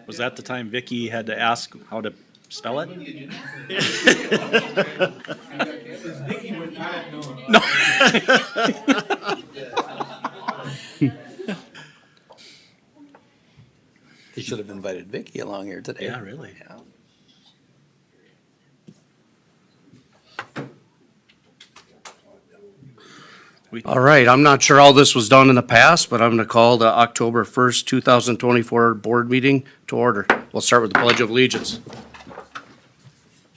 Was that the time Vicky had to ask how to spell it? Vicky would not have known. No. He should have invited Vicky along here today. Yeah, really. Yeah. All right, I'm not sure how this was done in the past, but I'm going to call the October 1st, 2024 board meeting to order. We'll start with the Pledge of Allegiance.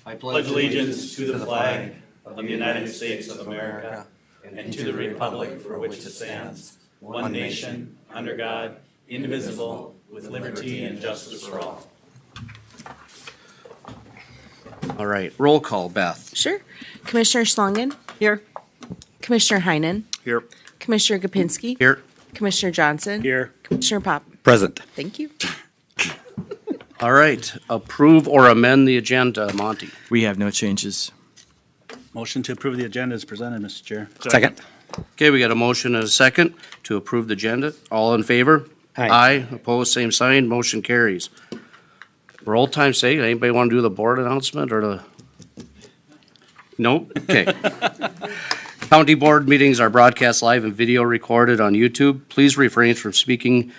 I pledge allegiance to the flag of the United States of America and to the republic for which it stands, one nation, under God, indivisible, with liberty and justice for all. All right, roll call, Beth. Sure. Commissioner Schlangen? Here. Commissioner Heinen? Here. Commissioner Gopinski? Here. Commissioner Johnson? Here. Commissioner Pop? Present. Thank you. All right, approve or amend the agenda, Monty. We have no changes. Motion to approve the agenda is presented, Mr. Chair. Second. Okay, we got a motion and a second to approve the agenda. All in favor? Aye. Opposed, same sign, motion carries. For old time's sake, anybody want to do the board announcement or the? Nope, okay. County board meetings are broadcast live and video recorded on YouTube. Please refrain from speaking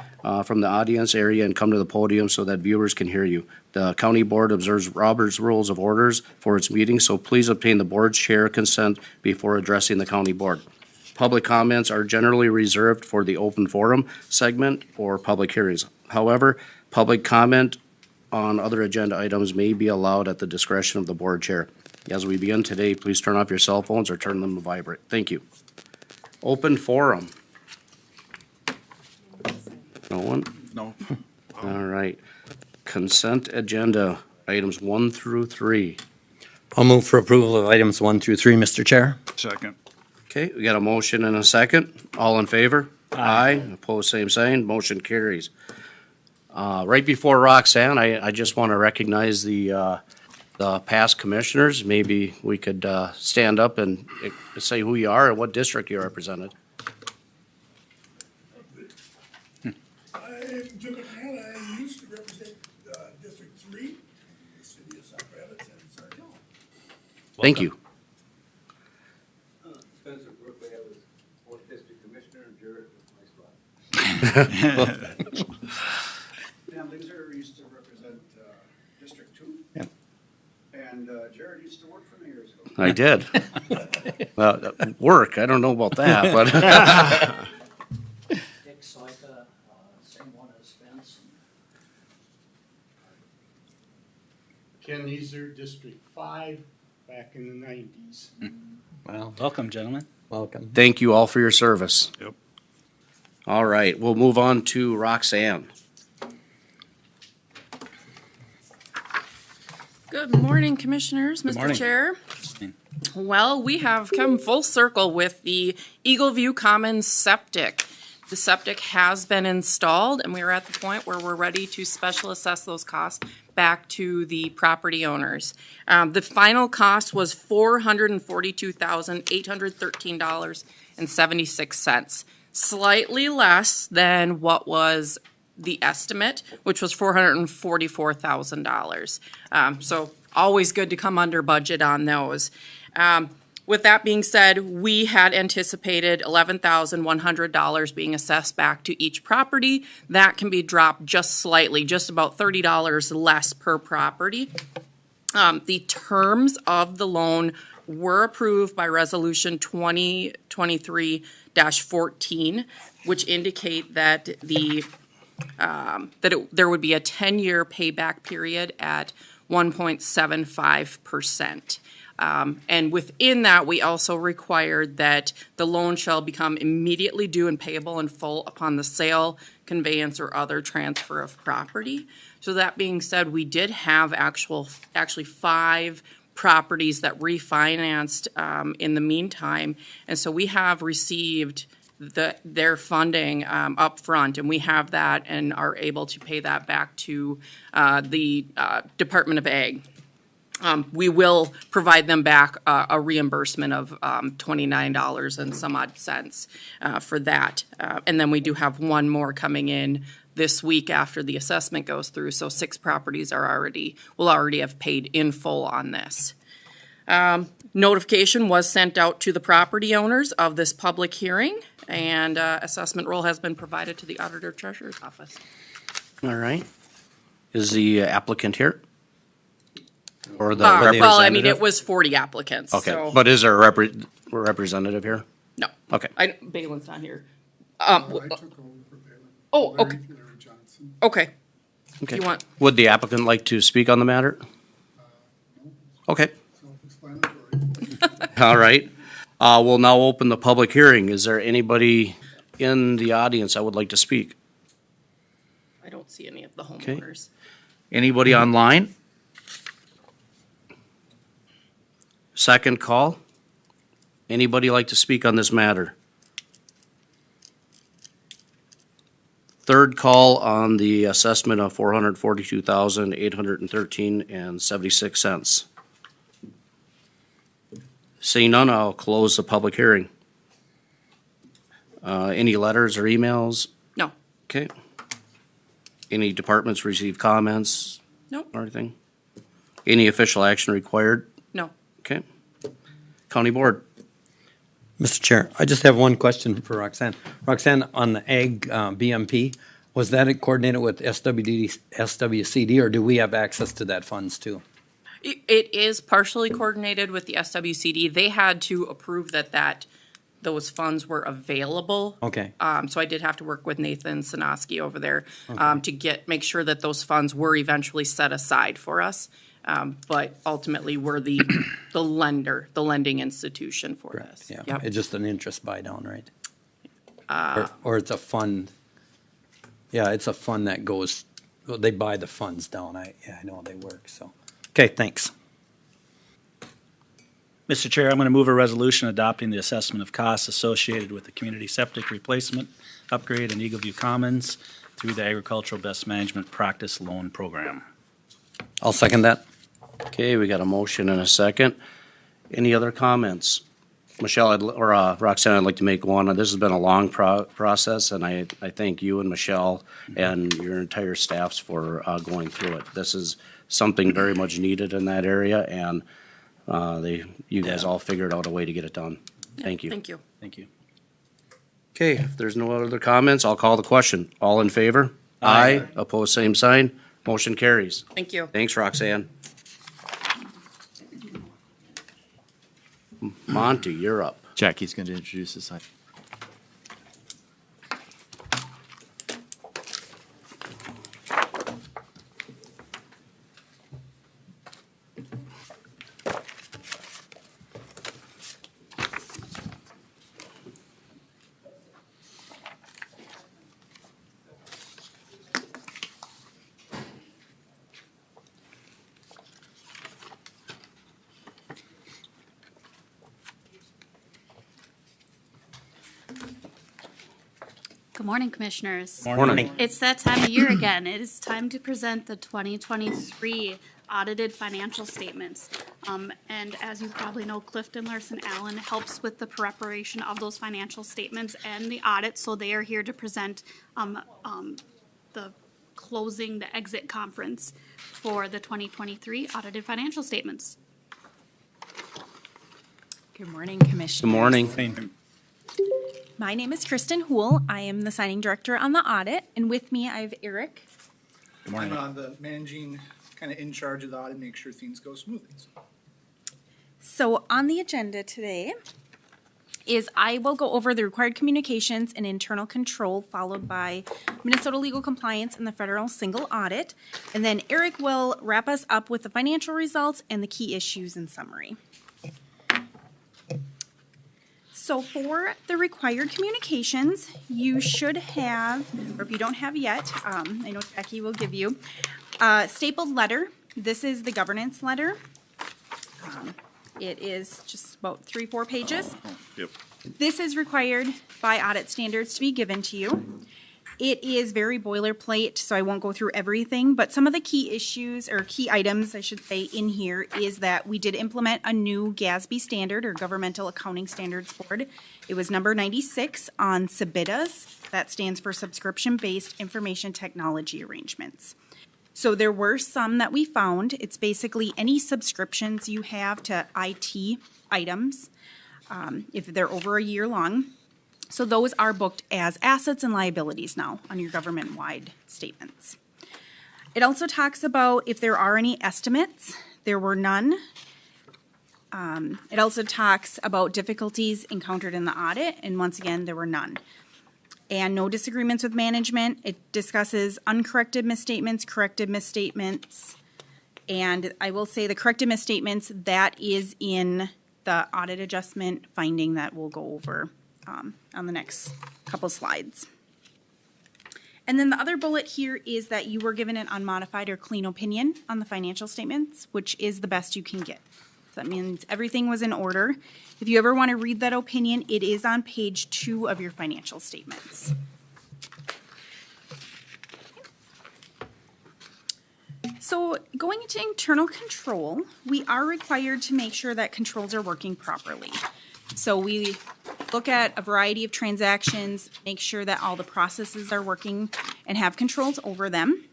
from the audience area and come to the podium so that viewers can hear you. The county board observes Robert's Rules of Orders for its meetings, so please obtain the board's chair consent before addressing the county board. Public comments are generally reserved for the open forum segment or public hearings. However, public comment on other agenda items may be allowed at the discretion of the board chair. As we begin today, please turn off your cell phones or turn them to vibrate. Thank you. Open forum. No one? No. All right. Consent agenda, items 1 through 3. I'll move for approval of items 1 through 3, Mr. Chair. Second. Okay, we got a motion and a second. All in favor? Aye. Opposed, same sign. Motion carries. Right before Roxanne, I just want to recognize the past commissioners. Maybe we could stand up and say who you are and what district you represented. I'm Jim McMahon. I used to represent District 3, the city of South Rapids and Sartell. Thank you. Spencer Brookley, I was 4th District Commissioner, and Jared was my spot. Dan Linger used to represent District 2. Yep. And Jared used to work for me years ago. I did. Well, work, I don't know about that, but. Dick Soika, same one as Spence. Ken Easer, District 5, back in the 90s. Well, Welcome, gentlemen. welcome. Thank you all for your service. Yep. All right, we'll move on to Roxanne. Good morning, Commissioners, Good Mr. morning. Chair. Well, we have come full circle with the Eagle View Commons septic. The septic has been installed, and we are at the point where we're ready to special assess those costs back to the property owners. The final cost was $442,813.76, slightly less than what was the estimate, which was $444,000. So always good to come under budget on those. With that being said, we had anticipated $11,100 being assessed back to each property. That can be dropped just slightly, just about $30 less per property. The terms of the loan were approved by Resolution 2023-14, which indicate that there would be a 10-year payback period at 1.75%. And within that, we also required that the loan shall become immediately due and payable in full upon the sale, conveyance, or other transfer of property. So that being said, we did have actually 5 properties that refinanced in the meantime. And so we have received their funding up front, and we have that and are able to pay that back to the Department of Ag. We will provide them back a reimbursement of $29 and some odd cents for that. And then we do have one more coming in this week after the assessment goes through. So 6 properties will already have paid in full on this. Notification was sent out to the property owners of this public hearing, and assessment roll has been provided to the Auditor Treasurer's Office. All right. Is the applicant here? Or the Well, I mean, representative? it was 40 applicants, Okay, so. but is there a representative here? No. Okay. Balin's not here. I took over for Balin. Oh, okay, Larry Johnson. okay. Okay. You want, Would the applicant like to speak on the matter? Okay, Self-explanatory. all right. We'll now open the public hearing. Is there anybody in the audience that would like to speak? I don't see any of the homeowners. Anybody online? Second call. Anybody like to speak on this matter? Third call on the assessment of $442,813.76. Seeing none, I'll close the public hearing. Any letters or emails? No, Okay. Any departments receive comments nope, or anything? Any official action required? no. Okay. County Board. Mr. Chair, I just have one question for Roxanne. Roxanne, on the ag BMP, was that coordinated with SWCD, or do we have access to that funds too? It is partially coordinated with the SWCD. They had to approve that those funds were available. Okay. So I did have to work with Nathan Sinoski over there to make sure that those funds were eventually set aside for us. But ultimately, we're the lender, the lending institution for this. Yeah, Yep. it's just an interest buy down, right? Or it's a fund. Yeah, it's a fund that goes, well, they buy the funds down. I know they work, so. Okay, thanks. Mr. Chair, I'm going to move a resolution adopting the assessment of costs associated with the community septic replacement, upgrade, and Eagleview Commons through the Agricultural Best Management Practice Loan Program. I'll second that. Okay, we got a motion and a second. Any other comments? Michelle, Roxanne, I'd like to make one. This has been a long process, and I thank you and Michelle and your entire staffs for going through it. This is something very much needed in that area, and you guys all figured out a way to get it done. Thank you. Thank you. Thank you. Okay, if there's no other comments, I'll call the question. All in favor? Aye. Opposed, same sign. Motion carries. Thank you. Thanks, Roxanne. Monty, you're up. Jackie's going to introduce this item. Good morning, Commissioners. Morning. It's that time of year again. It is time to present the 2023 audited financial statements. And as you probably know, Clifton Larson Allen helps with the preparation of those financial statements and the audit, so they are here to present the exit conference for the 2023 audited financial statements. Good morning, Commissioners. Good morning. Same. My name is Kristen Hool. I am the signing director on the audit, and with me I have Eric. Good morning. I'm the managing, kind of in charge of the audit, make sure things go smoothly. So on the agenda today is I will go over the required communications and internal control, followed by Minnesota legal compliance and the federal single audit. And then Eric will wrap us up with the financial results and the key issues in summary. So for the required communications, you should have, or if you don't have yet, I know Jackie will give you, a stapled letter. This is the governance letter. It is just about 3-4 pages. Yep. This is required by audit standards to be given to you. It is very boilerplate, so I won't go through everything, but some of the key issues, or key items, I should say, in here is that we did implement a new GASB standard, or Governmental Accounting Standards Board. It was number 96 on SBITAs. That stands for Subscription-Based Information Technology Arrangements. So there were some that we found. It's basically any subscriptions you have to IT items, if they're over a year long. So those are booked as assets and liabilities now on your government-wide statements. It also talks about if there are any estimates. There were none. It also talks about difficulties encountered in the audit, and once again, there were none. And no disagreements with management. It discusses uncorrected misstatements, corrected misstatements, and I will say the corrected misstatements, that is in the audit adjustment finding that we'll go over on the next couple slides. And then the other bullet here is that you were given an unmodified or clean opinion on the financial statements, which is the best you can get. So that means everything was in order. If you ever want to read that opinion, it is on page 2 of your financial statements. So going into internal control, we are required to make sure that controls are working properly. So we look at a variety of transactions, make sure that all the processes are working and have controls over them.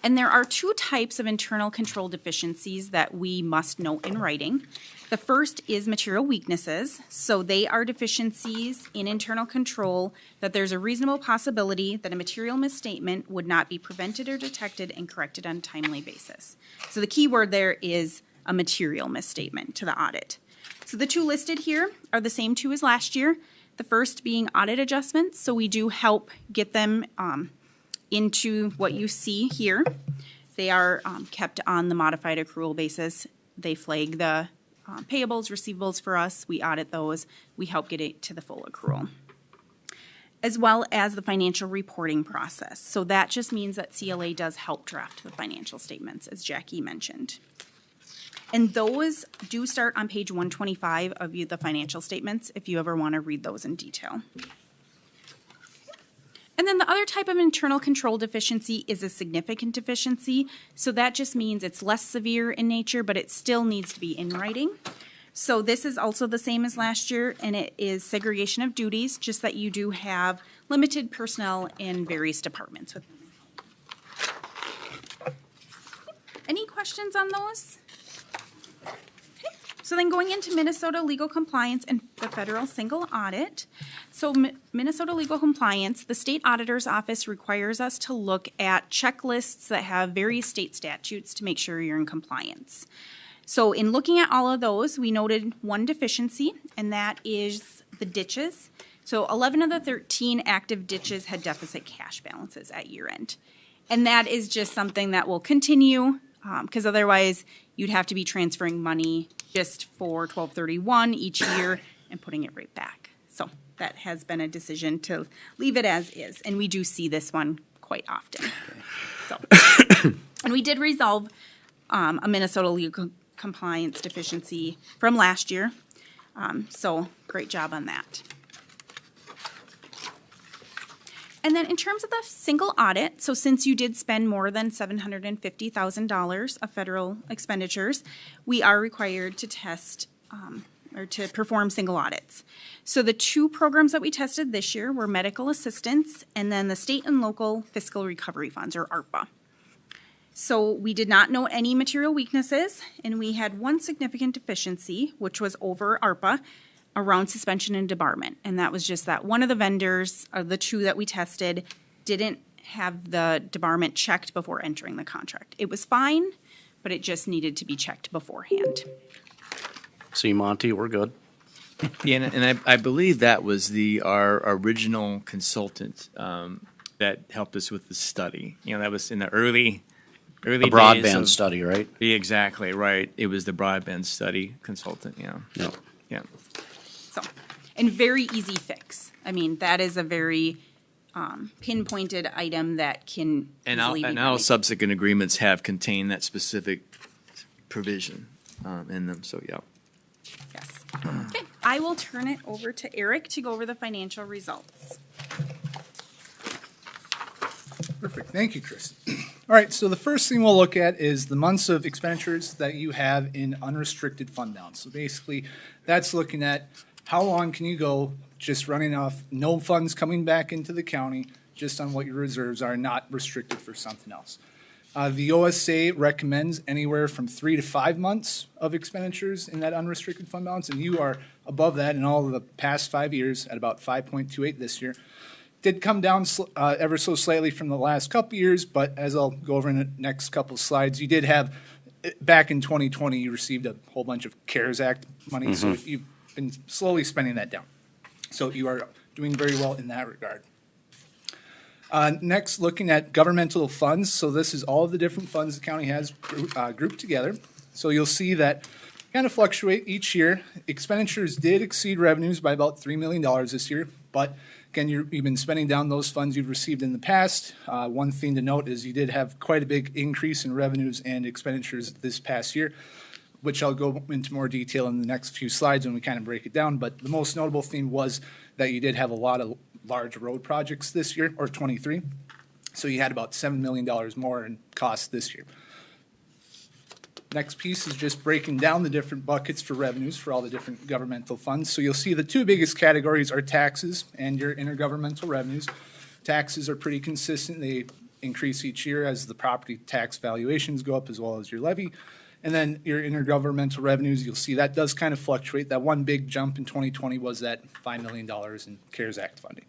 And there are 2 types of internal control deficiencies that we must note in writing. The first is material weaknesses. So they are deficiencies in internal control that there's a reasonable possibility that a material misstatement would not be prevented or detected and corrected on a timely basis. So the key word there is a material misstatement to the audit. So the 2 listed here are the same 2 as last year. The first being audit adjustments. So we do help get them into what you see here. They are kept on the modified accrual basis. They flag the payables, receivables for us. We audit those. We help get it to the full accrual. As well as the financial reporting process. So that just means that CLA does help draft the financial statements, as Jackie mentioned. And those do start on page 125 of the financial statements if you ever want to read those in detail. And then the other type of internal control deficiency is a significant deficiency. So that just means it's less severe in nature, but it still needs to be in writing. So this is also the same as last year, and it is segregation of duties, just that you do have limited personnel in various departments. Any questions on those? So then going into Minnesota legal compliance and the federal single audit. So Minnesota legal compliance, the state auditor's office requires us to look at checklists that have various state statutes to make sure you're in compliance. So in looking at all of those, we noted one deficiency, and that is the ditches. So 11 of the 13 active ditches had deficit cash balances at year end. And that is just something that will continue, because otherwise you'd have to be transferring money just for 12/31 each year and putting it right back. So that has been a decision to leave it as is, and we do see this one quite often. So, and we did resolve a Minnesota legal compliance deficiency from last year, so great job on that. And then in terms of the single audit, so since you did spend more than $750,000 of federal expenditures, we are required to test or to perform single audits. So the 2 programs that we tested this year were medical assistance and then the state and local fiscal recovery funds, or ARPA. So we did not note any material weaknesses, and we had one significant deficiency, which was over ARPA, around suspension and debarment. And that was just that one of the vendors, or the 2 that we tested, didn't have the debarment checked before entering the contract. It was fine, but it just needed to be checked beforehand. See, Monty, we're good. Yeah, and I believe that was our original consultant that helped us with the study. You know, that was in the early The days broadband of- study, right? Exactly, right. It was the broadband study consultant, yeah. Yep. Yeah. So, and very easy fix. I mean, that is a very pinpointed item that can And easily be all remedied. subsequent agreements have contained that specific provision in them, so yeah. Yes. Okay, I will turn it over to Eric to go over the financial results. Perfect, thank you, Chris. All right, so the first thing we'll look at is the months of expenditures that you have in unrestricted fund balance. So basically, that's looking at how long can you go just running off no funds coming back into the county, just on what your reserves are, not restricted for something else. The OSA recommends anywhere from 3 to 5 months of expenditures in that unrestricted fund balance, and you are above that in all of the past 5 years at about 5.28 this year. Did come down ever so slightly from the last couple years, but as I'll go over in the next couple slides, you did have, back in 2020, you received a whole bunch of CARES Act money, so you've been slowly spending that down. So you are doing very well in that regard. Next, looking at governmental funds. So this is all of the different funds the county has grouped together. So you'll see that kind of fluctuate each year. Expenditures did exceed revenues by about $3 million this year, but again, you've been spending down those funds you've received in the past. One thing to note is you did have quite a big increase in revenues and expenditures this past year, which I'll go into more detail in the next few slides when we kind of break it down. But the most notable thing was that you did have a lot of large road projects this year, or 23. So you had about $7 million more in costs this year. Next piece is just breaking down the different buckets for revenues for all the different governmental funds. So you'll see the two biggest categories are taxes and your intergovernmental revenues. Taxes are pretty consistent. They increase each year as the property tax valuations go up, as well as your levy. And then your intergovernmental revenues, you'll see that does kind of fluctuate. That one big jump in 2020 was that $5 million in CARES Act funding.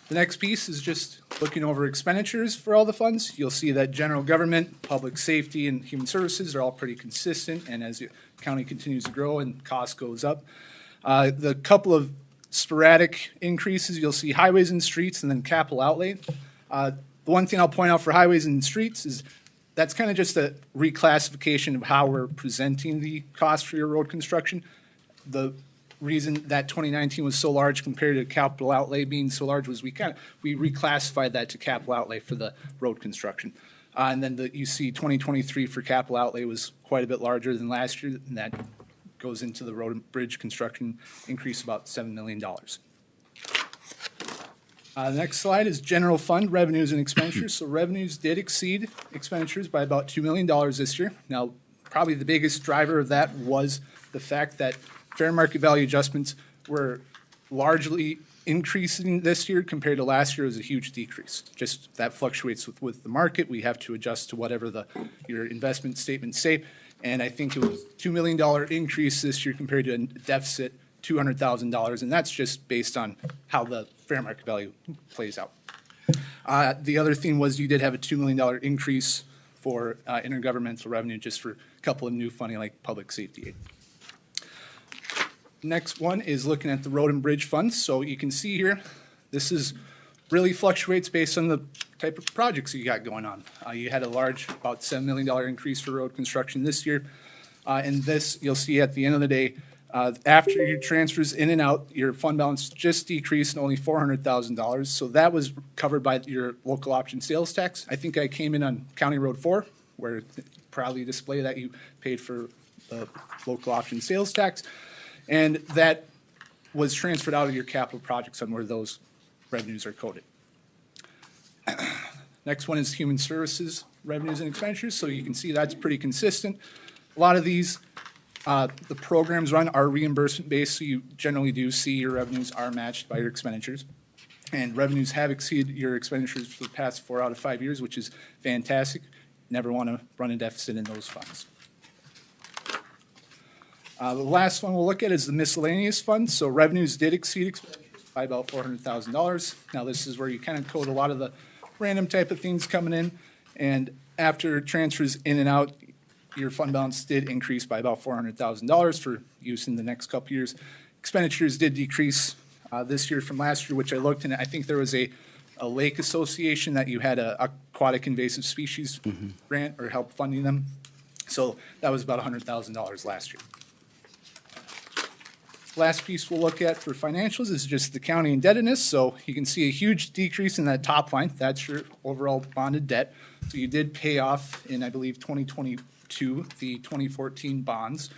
The next piece is just looking over expenditures for all the funds. You'll see that general government, public safety, and human services are all pretty consistent, and as the county continues to grow and cost goes up. The couple of sporadic increases, you'll see highways and streets and then capital outlay. The one thing I'll point out for highways and streets is that's kind of just a reclassification of how we're presenting the cost for your road construction. The reason that 2019 was so large compared to capital outlay being so large was we reclassified that to capital outlay for the road construction. And then you see 2023 for capital outlay was quite a bit larger than last year, and that goes into the road and bridge construction increase about $7 million. The next slide is general fund revenues and expenditures. So revenues did exceed expenditures by about $2 million this year. Now, probably the biggest driver of that was the fact that fair market value adjustments were largely increasing this year compared to last year. It was a huge decrease. Just that fluctuates with the market. We have to adjust to whatever your investment statements say. And I think it was $2 million increase this year compared to a deficit $200,000, and that's just based on how the fair market value plays out. The other thing was you did have a $2 million increase for intergovernmental revenue just for a couple of new funding like public safety aid. Next one is looking at the road and bridge funds. So you can see here, this is really fluctuates based on the type of projects you got going on. You had a large, about $7 million increase for road construction this year. And this, you'll see at the end of the day, after your transfers in and out, your fund balance just decreased only $400,000. So that was covered by your local option sales tax. I think I came in on County Road 4, where proudly display that you paid for the local option sales tax. And that was transferred out of your capital projects on where those revenues are coded. Next one is human services revenues and expenditures. So you can see that's pretty consistent. A lot of these, the programs run are reimbursement based, so you generally do see your revenues are matched by your expenditures. And revenues have exceeded your expenditures for the past 4 out of 5 years, which is fantastic. Never want to run a deficit in those funds. The last one we'll look at is the miscellaneous fund. So revenues did exceed expenditures by about $400,000. Now this is where you kind of code a lot of the random type of things coming in. And after transfers in and out, your fund balance did increase by about $400,000 for use in the next couple years. Expenditures did decrease this year from last year, which I looked, and I think there was a lake association that you had a aquatic invasive species grant or help funding them. So that was about $100,000 last year. Last piece we'll look at for financials is just the county indebtedness. So you can see a huge decrease in that top line. That's your overall bonded debt. So you did pay off in, I believe, 2022, the 2014 bonds.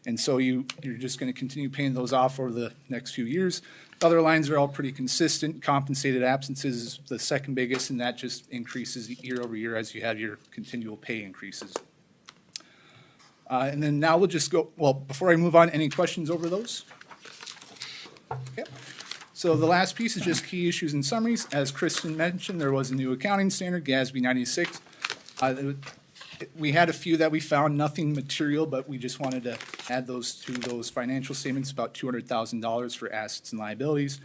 And so you're just going to continue paying those off over the next few years. Other lines are all pretty consistent. Compensated absences is the second biggest, and that just increases year over year as you have your continual pay increases. And then now we'll just go, well, before I move on, any questions over those? Okay. So the last piece is just key issues and summaries. As Kristen mentioned, there was a new accounting standard, GASB 96. We had a few that we found, nothing material, but we just wanted to add those to those financial statements, about $200,000 for assets and liabilities.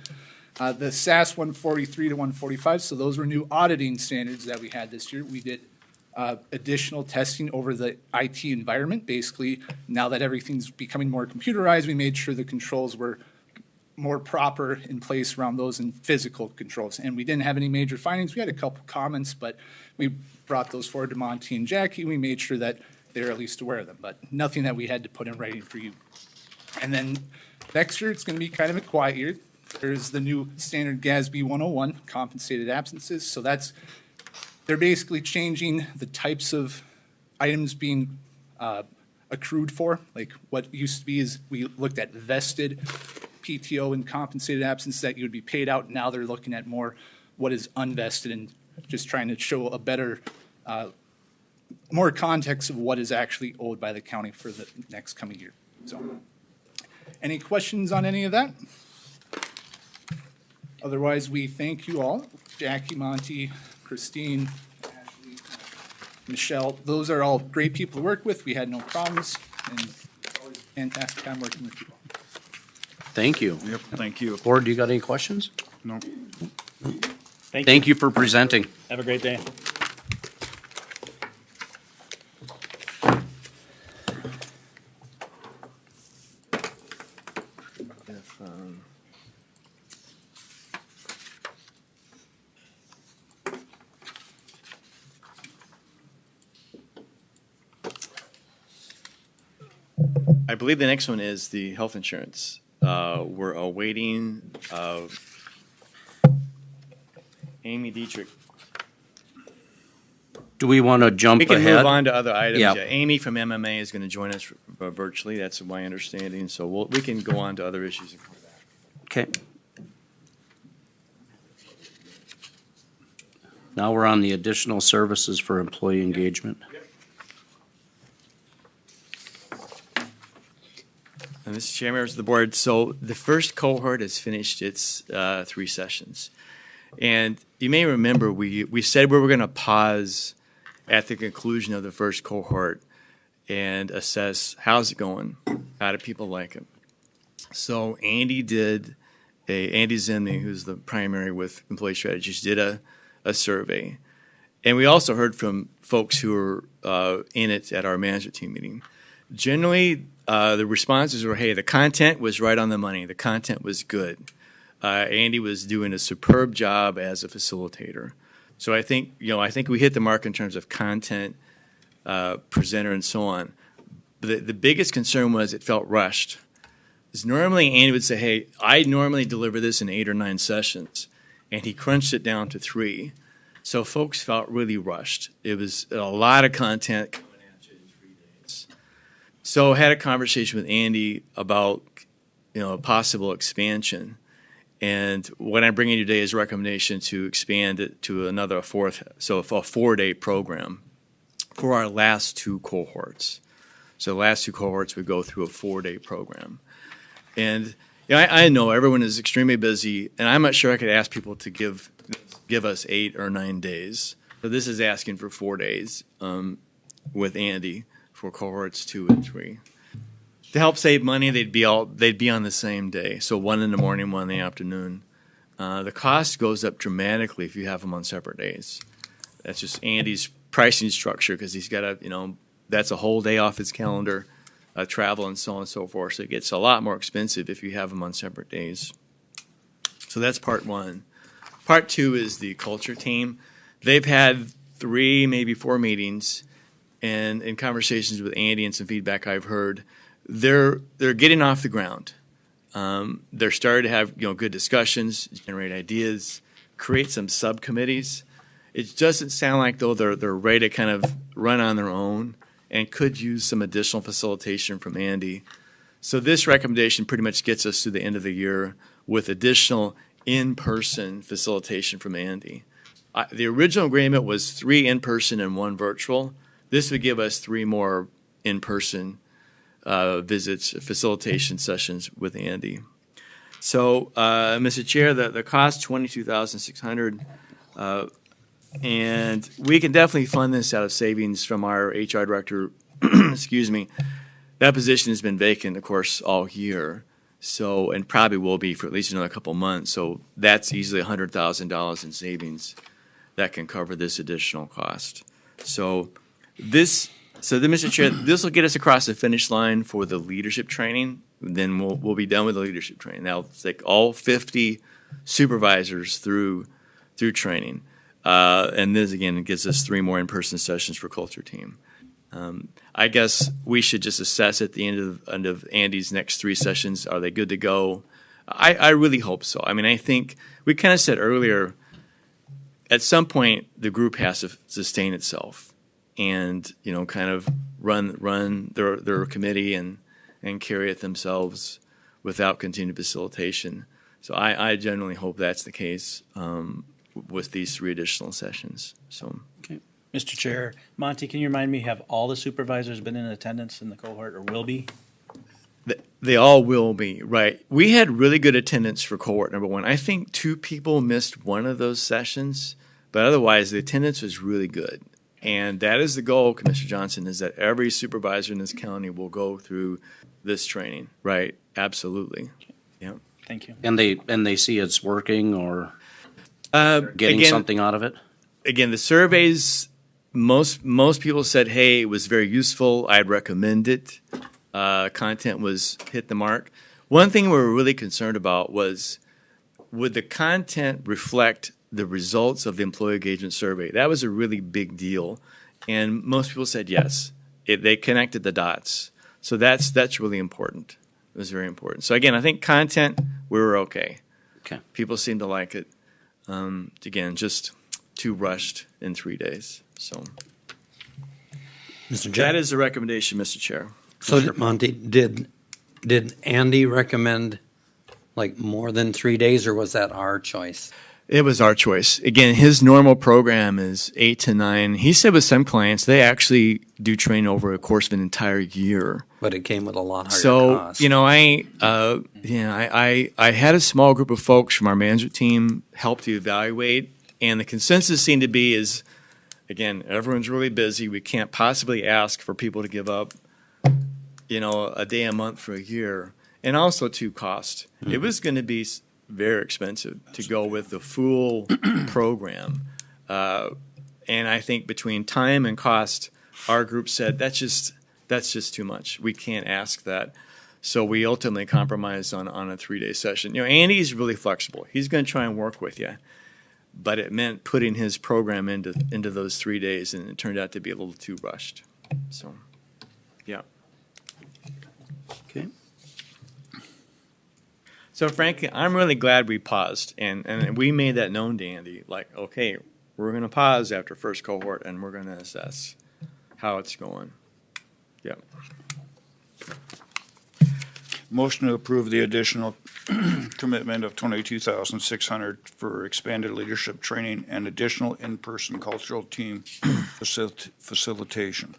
The SAS 143 to 145, so those were new auditing standards that we had this year. We did additional testing over the IT environment. Basically, now that everything's becoming more computerized, we made sure the controls were more proper in place around those and physical controls. And we didn't have any major findings. We had a couple comments, but we brought those forward to Monty and Jackie. We made sure that they're at least aware of them, but nothing that we had to put in writing for you. And then next year, it's going to be kind of a quiet year. There's the new standard GASB 101, compensated absences. So they're basically changing the types of items being accrued for. Like what used to be is we looked at vested PTO and compensated absence that you would be paid out. Now they're looking at more what is unvested and just trying to show a better, more context of what is actually owed by the county for the next coming year. So, any questions on any of that? Otherwise, we thank you all. Jackie, Monty, Christine, Ashley, Michelle, those are all great people to work with. We had no problems, and it's always a fantastic time working with you. Thank you. Yep, thank you. Board, do you got any questions? No. Thank you for presenting. Have a great day. I believe the next one is the health insurance. We're awaiting Amy Dietrich. Do we want to jump We can ahead? move on to other items. Yeah. Yeah. Amy from MMA is going to join us virtually. That's my understanding. So we can go on to other issues. Okay. Now we're on the additional services for employee engagement. And Mr. Chair, members of the board, so the first cohort has finished its 3 sessions. And you may remember we said we were going to pause at the conclusion of the first cohort and assess how's it going, how do people like it. So Andy Zimney, who's the primary with Employee Strategies, did a survey. And we also heard from folks who were in it at our management team meeting. Generally, the responses were, hey, the content was right on the money. The content was good. Andy was doing a superb job as a facilitator. So I think we hit the mark in terms of content, presenter, and so on. The biggest concern was it felt rushed. Because normally Andy would say, hey, I normally deliver this in 8 or 9 sessions. And he crunched it down to 3. So folks felt really rushed. It was a lot of content coming at you in 3 days. So I had a conversation with Andy about a possible expansion. And what I'm bringing you today is a recommendation to expand it to another 4-day program for our last 2 cohorts. So the last 2 cohorts would go through a 4-day program. And I know everyone is extremely busy, and I'm not sure I could ask people to give us 8 or 9 days. So this is asking for 4 days with Andy for cohorts 2 and 3. To help save money, they'd be on the same day. So 1 in the morning, 1 in the afternoon. The cost goes up dramatically if you have them on separate days. That's just Andy's pricing structure because he's got that's a whole day off his calendar, travel and so on and so forth. So it gets a lot more expensive if you have them on separate days. So that's part 1. Part 2 is the culture team. They've had 3, maybe 4 meetings, and in conversations with Andy and some feedback I've heard, they're getting off the ground. They're starting to have good discussions, generate ideas, create some subcommittees. It doesn't sound like though they're ready to kind of run on their own and could use some additional facilitation from Andy. So this recommendation pretty much gets us to the end of the year with additional in-person facilitation from Andy. The original agreement was 3 in-person and 1 virtual. This would give us 3 more in-person visits, facilitation sessions with Andy. So, Mr. Chair, the cost $22,600, and we can definitely fund this out of savings from our HR director. Excuse me. That position has been vacant, of course, all year. So, and probably will be for at least another couple months. So that's easily $100,000 in savings that can cover this additional cost. So Mr. Chair, this will get us across the finish line for the leadership training. Then we'll be done with the leadership training. That'll take all 50 supervisors through training. And this, again, gives us 3 more in-person sessions for culture team. I guess we should just assess at the end of Andy's next 3 sessions, are they good to go? I really hope so. I mean, I think we kind of said earlier, at some point the group has to sustain itself and, you know, kind of run their committee and carry it themselves without continued facilitation. So I genuinely hope that's the case with these 3 additional sessions. So. Okay. Mr. Chair, Monty, can you remind me, have all the supervisors been in attendance in the cohort or will be? They all will be, right. We had really good attendance for cohort number 1. I think 2 people missed one of those sessions, but otherwise the attendance was really good. And that is the goal, Commissioner Johnson, is that every supervisor in this county will go through this training, right? Absolutely. Yeah. Thank you. And they see it's working or getting something out of it? Again, the surveys, most people said, hey, it was very useful. I'd recommend it. Content was hit the mark. One thing we were really concerned about was, would the content reflect the results of the employee engagement survey? That was a really big deal. And most people said yes. They connected the dots. So that's really important. It was very important. So again, I think content, we were okay. Okay. People seemed to like it. Again, just too rushed in 3 days. So Mr. Chair. that is the recommendation, Mr. Chair. So Monty, did Andy recommend like more than 3 days, or was that our choice? It was our choice. Again, his normal program is 8 to 9. He said with some clients, they actually do train over a course of an entire year. But it came with a lot higher So, cost. you know, I had a small group of folks from our management team help to evaluate, and the consensus seemed to be is, again, everyone's really busy. We can't possibly ask for people to give up, you know, a day a month for a year. And also to cost. Mm-hmm. It was going to be very expensive to go with the full program. And I think between time and cost, our group said, that's just too much. We can't ask that. So we ultimately compromised on a 3-day session. You know, Andy's really flexible. He's going to try and work with you. But it meant putting his program into those 3 days, and it turned out to be a little too rushed. So, yeah. Okay. So frankly, I'm really glad we paused, and we made that known to Andy, like, okay, we're going to pause after first cohort, and we're going to assess how it's going. Yeah. Motion to approve the additional commitment of $22,600 for expanded leadership training and additional in-person cultural team facilitation.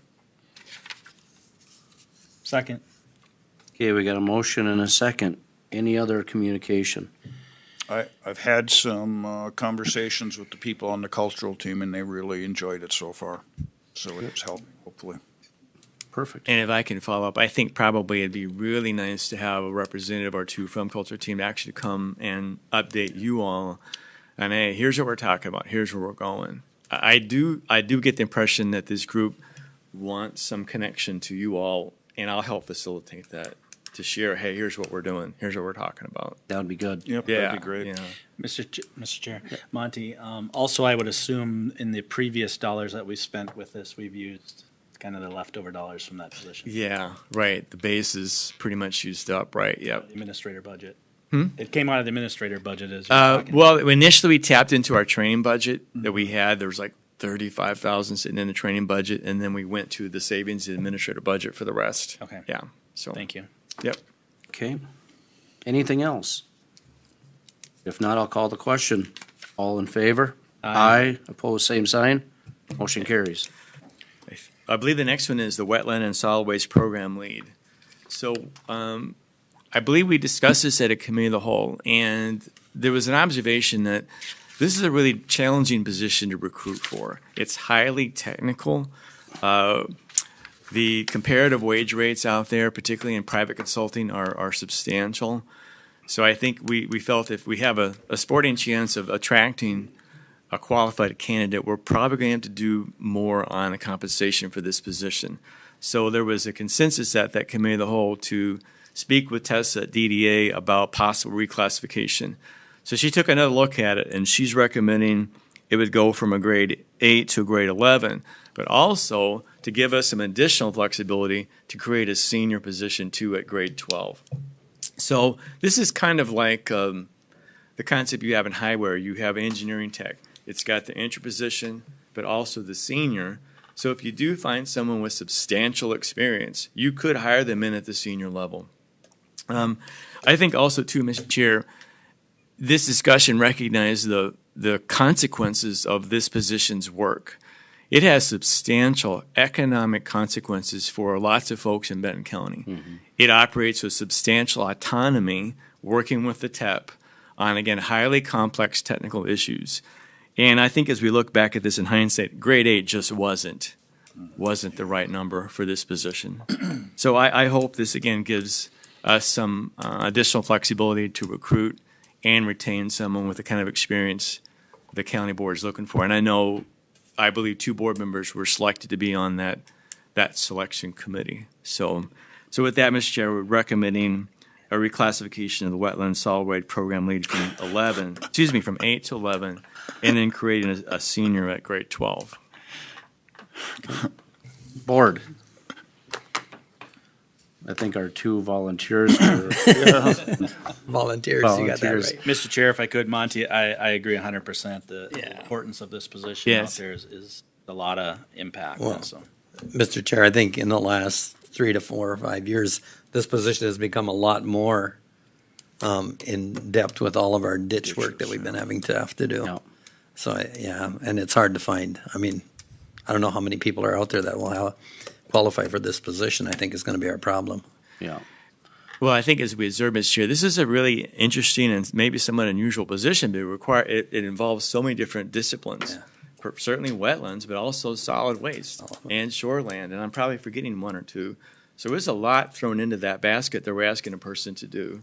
Second. Okay, we got a motion and a second. Any other communication? I've had some conversations with the people on the cultural team, and they really enjoyed it so far. So it's helped, hopefully. Perfect. And if I can follow up, I think probably it'd be really nice to have a representative or two from culture team to actually come and update you all on, hey, here's what we're talking about. Here's where we're going. I do get the impression that this group wants some connection to you all, and I'll help facilitate that to share, hey, here's what we're doing. Here's what we're talking about. That would be good. Yep, Yeah, that'd be great. Yeah. Mr. Chair, Monty, also I would assume in the previous dollars that we spent with this, we've used kind of the leftover dollars from that position. Yeah, right. The base is pretty much used up, right? Yep. The administrator budget. Hmm? It came out of the administrator budget as you're talking. Well, initially we tapped into our training budget that we had. There was like $35,000 sitting in the training budget, and then we went to the savings administrator budget for the rest. Okay. Yeah. So Thank you. Yep. Okay. Anything else? If not, I'll call the question. All in favor? Aye. Opposed, same sign. Motion carries. I believe the next one is the Wetland and Solid Waste Program Lead. So I believe we discussed this at a committee of the whole, and there was an observation that this is a really challenging position to recruit for. It's highly technical. The comparative wage rates out there, particularly in private consulting, are substantial. So I think we felt if we have a sporting chance of attracting a qualified candidate, we're probably going to have to do more on the compensation for this position. So there was a consensus at that committee of the whole to speak with Tessa at DDA about possible reclassification. So she took another look at it, and she's recommending it would go from a grade 8 to a grade 11, but also to give us some additional flexibility to create a senior position too at grade 12. So this is kind of like the concept you have in highware. You have engineering tech. It's got the entry position, but also the senior. So if you do find someone with substantial experience, you could hire them in at the senior level. I think also too, Mr. Chair, this discussion recognized the consequences of this position's work. It has substantial economic consequences for lots of folks in Benton County. Mm-hmm. It operates with substantial autonomy, working with the TEP on, again, highly complex technical issues. And I think as we look back at this in hindsight, grade 8 just wasn't the right number for this position. So I hope this, again, gives us some additional flexibility to recruit and retain someone with the kind of experience the county board is looking for. And I believe 2 board members were selected to be on that selection committee. So with that, Mr. Chair, we're recommending a reclassification of the Wetland Solid Waste Program Lead from 8 to 11, and then creating a senior at grade 12. Board. I think our 2 volunteers were. Volunteers, you got that right. Mr. Chair, if I could, Monty, I agree 100%. The importance of this position out there is a lot of impact. Well, so. Mr. Chair, I think in the last 3 to 4 or 5 years, this position has become a lot more in depth with all of our ditch work that we've been having to do. Yeah. So, and it's hard to find. I mean, I don't know how many people are out there that will qualify for this position. I think is going to be our problem. Yeah. Well, I think as we observe, Mr. Chair, this is a really interesting and maybe somewhat unusual position, but it involves so many different disciplines. Yeah. Certainly wetlands, but also solid waste and shoreland, and I'm probably forgetting 1 or 2. So there's a lot thrown into that basket that we're asking a person to do.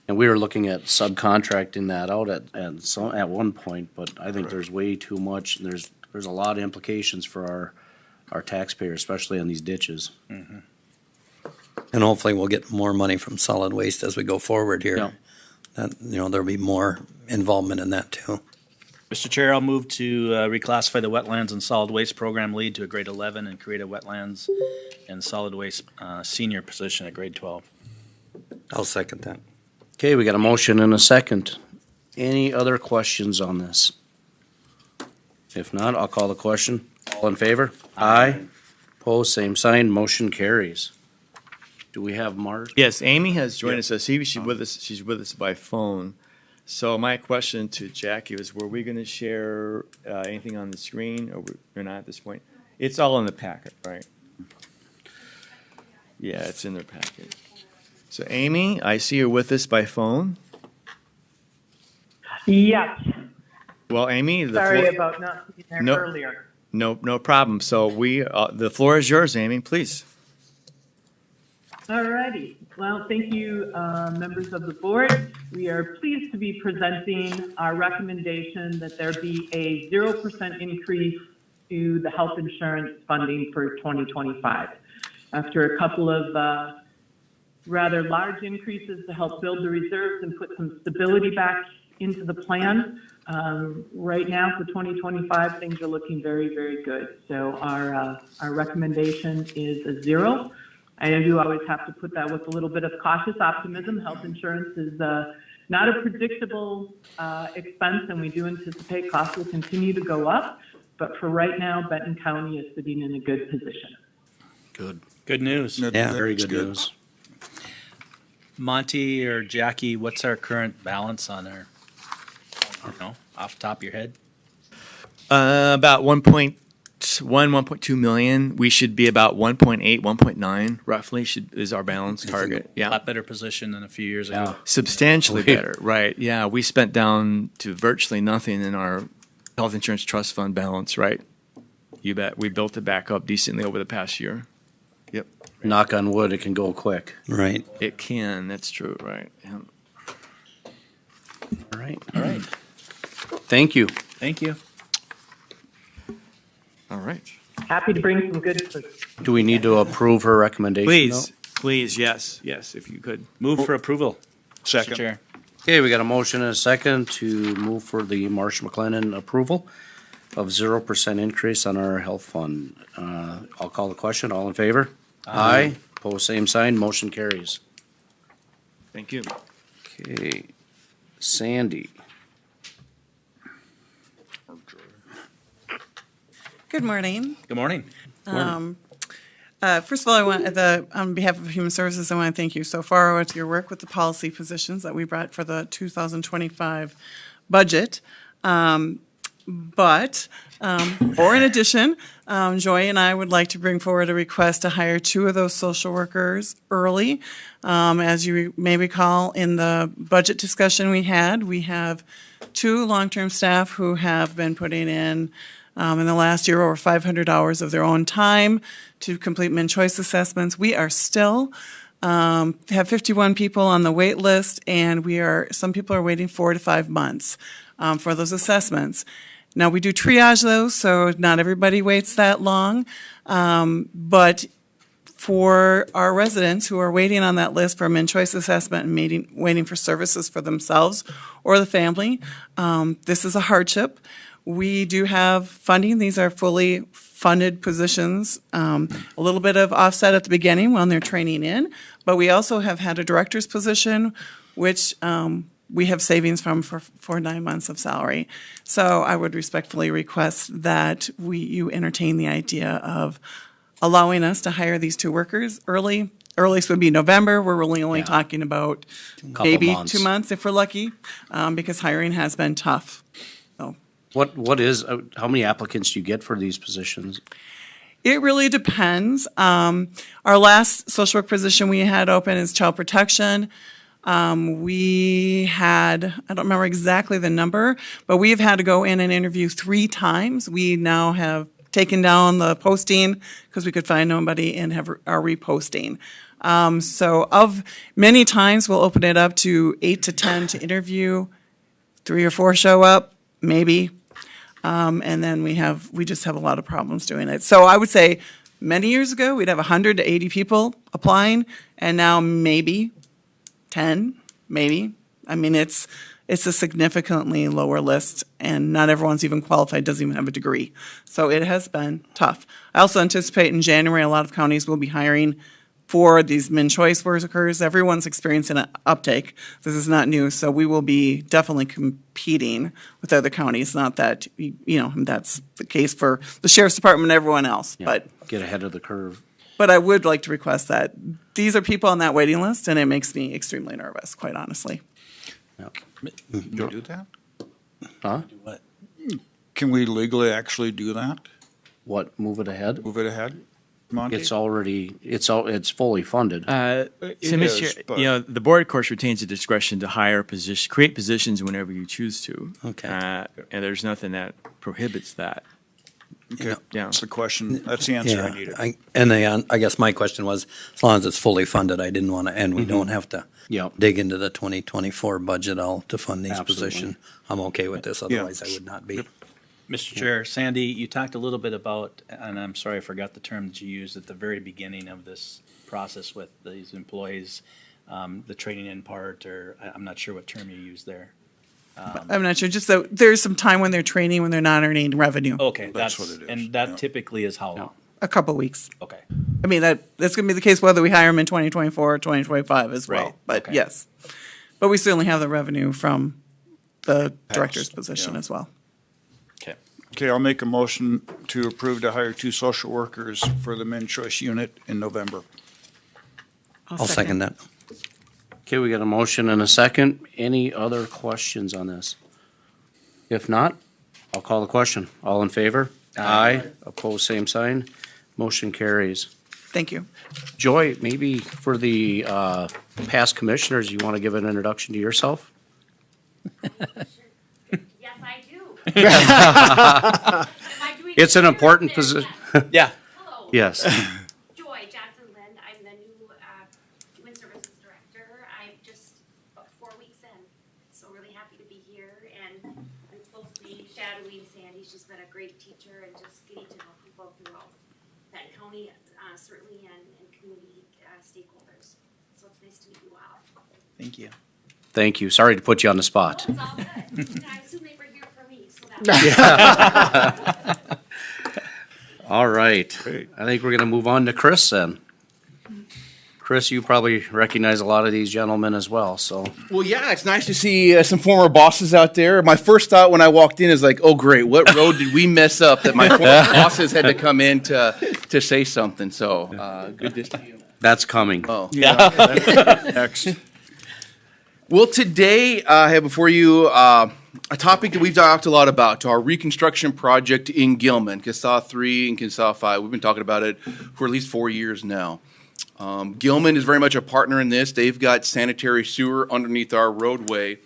And we were looking at subcontracting that out at one point, but I think there's way too much, and there's a lot of implications for our taxpayers, especially on these ditches. Mm-hmm. And hopefully we'll get more money from solid waste as we go forward here. Yeah. There'll be more involvement in that too. Mr. Chair, I'll move to reclassify the Wetlands and Solid Waste Program Lead to a grade 11 and create a Wetlands and Solid Waste senior position at grade 12. I'll second that. Okay, we got a motion and a second. Any other questions on this? If not, I'll call the question. All in favor? Aye. Opposed, same sign. Motion carries. Do we have Mark? Yes, Amy has joined us. She's with us. She's with us by phone. So my question to Jackie was: were we going to share anything on the screen, or we're not at this point? It's all in the packet, right? Yeah, it's in their packet. So Amy, I see you're with us by phone. Yes. Well, Amy, Sorry about not being there earlier. No problem. So the floor is yours, Amy, please. All righty. Well, thank you, members of the board. We are pleased to be presenting our recommendation that there be a 0% increase to the health insurance funding for 2025. After a couple of rather large increases to help build the reserves and put some stability back into the plan, right now for 2025, things are looking very, very good. So our recommendation is a 0. I do always have to put that with a little bit of cautious optimism. Health insurance is not a predictable expense, and we do anticipate costs will continue to go up. But for right now, Benton County is sitting in a good position. Good. Good news. Yeah, very good news. Monty or Jackie, what's our current balance on our, I don't know, off the top of your head? About 1.2 million. We should be about 1.8, 1.9 roughly is our balance target. A Yeah. lot better position than a few years ago. Substantially better, right? Yeah, we spent down to virtually nothing in our health insurance trust fund balance, right? You bet. We built it back up decently over the past year. Yep. Knock on wood, it can go quick. Right. It can. That's true, right? Yeah. All right. All right. Thank you. Thank you. All right. Happy to bring some good. Do we need to approve her recommendation? Please, please, yes, if you could. Move for approval. Mr. Second. Chair. Okay, we got a motion and a second to move for the Marsh McLennan approval of 0% increase on our health fund. I'll call the question. All in favor? Aye. Pose same sign. Motion carries. Thank you. Okay. Sandy. Good morning. Good morning. First of all, on behalf of Human Services, I want to thank you so far with your work with the policy positions that we brought for the 2025 budget. Or in addition, Joy and I would like to bring forward a request to hire 2 of those social workers early. As you may recall, in the budget discussion we have 2 long-term staff who have been putting in the last year over 500 hours of their own time to complete min-choice assessments. We are still have 51 people on the wait list, and some people are waiting 4 to 5 months for those assessments. Now, we do triage those, so not everybody waits that long. But for our residents who are waiting on that list for a min-choice assessment and waiting for services for themselves or the family, this is a hardship. We do have funding. These are fully funded positions. A little bit of offset at the beginning when they're training in, but we also have had a director's position, which we have savings from for 9 months of salary. So I would respectfully request that you entertain the idea of allowing us to hire these 2 workers early. Earliest would be November. We're really only talking about maybe 2 months if we're lucky, because hiring has been tough. So. How many applicants do you get for these positions? It really depends. Our last social work position we had open is child protection. We had, I don't remember exactly the number, but we've had to go in and interview 3 times. We now have taken down the posting because we could find nobody and are reposting. So of many times, we'll open it up to 8 to 10 to interview. 3 or 4 show up, maybe. And then we just have a lot of problems doing it. So I would say many years ago, we'd have 100 to 80 people applying, and now maybe 10, maybe. I mean, it's a significantly lower list, and not everyone's even qualified, doesn't even have a degree. So it has been tough. I also anticipate in January, a lot of counties will be hiring for these min-choice workers. Everyone's experiencing an uptake. This is not new, so we will be definitely competing with other counties. Not that, that's the case for the sheriff's department and everyone else, but Get ahead of the curve. But I would like to request that these are people on that waiting list, and it makes me extremely nervous, quite honestly. Can we do that? Huh? What? Can we legally actually do that? What, move it ahead? Move it ahead, Monty? It's fully funded. So, Mr. Chair, the board, of course, retains the discretion to create positions whenever you choose to. Okay. And there's nothing that prohibits that. Okay, Yeah. that's the question, that's the answer I needed. I guess my question was, as long as it's fully funded, I didn't want to, and we don't have to dig into the 2024 budget all to fund these positions. I'm okay with this, otherwise I would not be. Mr. Chair, Sandy, you talked a little bit about, and I'm sorry I forgot the term that you used at the very beginning of this process with these employees, the training in part, or I'm not sure what term you used there. I'm not sure, just that there's some time when they're training, when they're not earning revenue. Okay, That's what it is. And that typically is how long? A couple weeks. Okay. I mean, that's going to be the case whether we hire them in 2024 or 2025 as well. Right, But okay. yes. But we certainly have the revenue from the director's Past, position yeah. as well. Okay. Okay, I'll make a motion to approve to hire 2 social workers for the min choice unit in November. I'll second that. Okay, we got a motion and a second. Any other questions on this? If not, I'll call the question. All in favor? Aye. Opposed, same sign. Motion carries. Thank you. Joy, maybe for the past commissioners, you want to give an introduction to yourself? Yes, I do. Am I doing It's an it important there? position. Yeah. Hello. Yes. Joy Johnson Lind. I'm the new Human Services Director. I'm just about 4 weeks in, so really happy to be here. And I'm closely shadowing Sandy. She's been a great teacher and just getting to know people throughout that county, certainly, and community stakeholders. So it's nice to meet you all. Thank you. Thank you. Sorry to put you on the spot. Oh, it's all good. And I assume they were here for me, so that's All right. Great. I think we're going to move on to Chris then. Chris, you probably recognize a lot of these gentlemen as well, so. Well, yeah, it's nice to see some former bosses out there. My first thought when I walked in is like, oh, great, what road did we mess up that my former bosses had to come in to say something? So good to see you. That's coming. Oh, Next. Well, today I have before you a topic that we've talked a lot about, our reconstruction project in Gilman, CASA 3 and CASA 5. We've been talking about it for at least 4 years now. Gilman is very much a partner in this. They've got sanitary sewer underneath our roadway.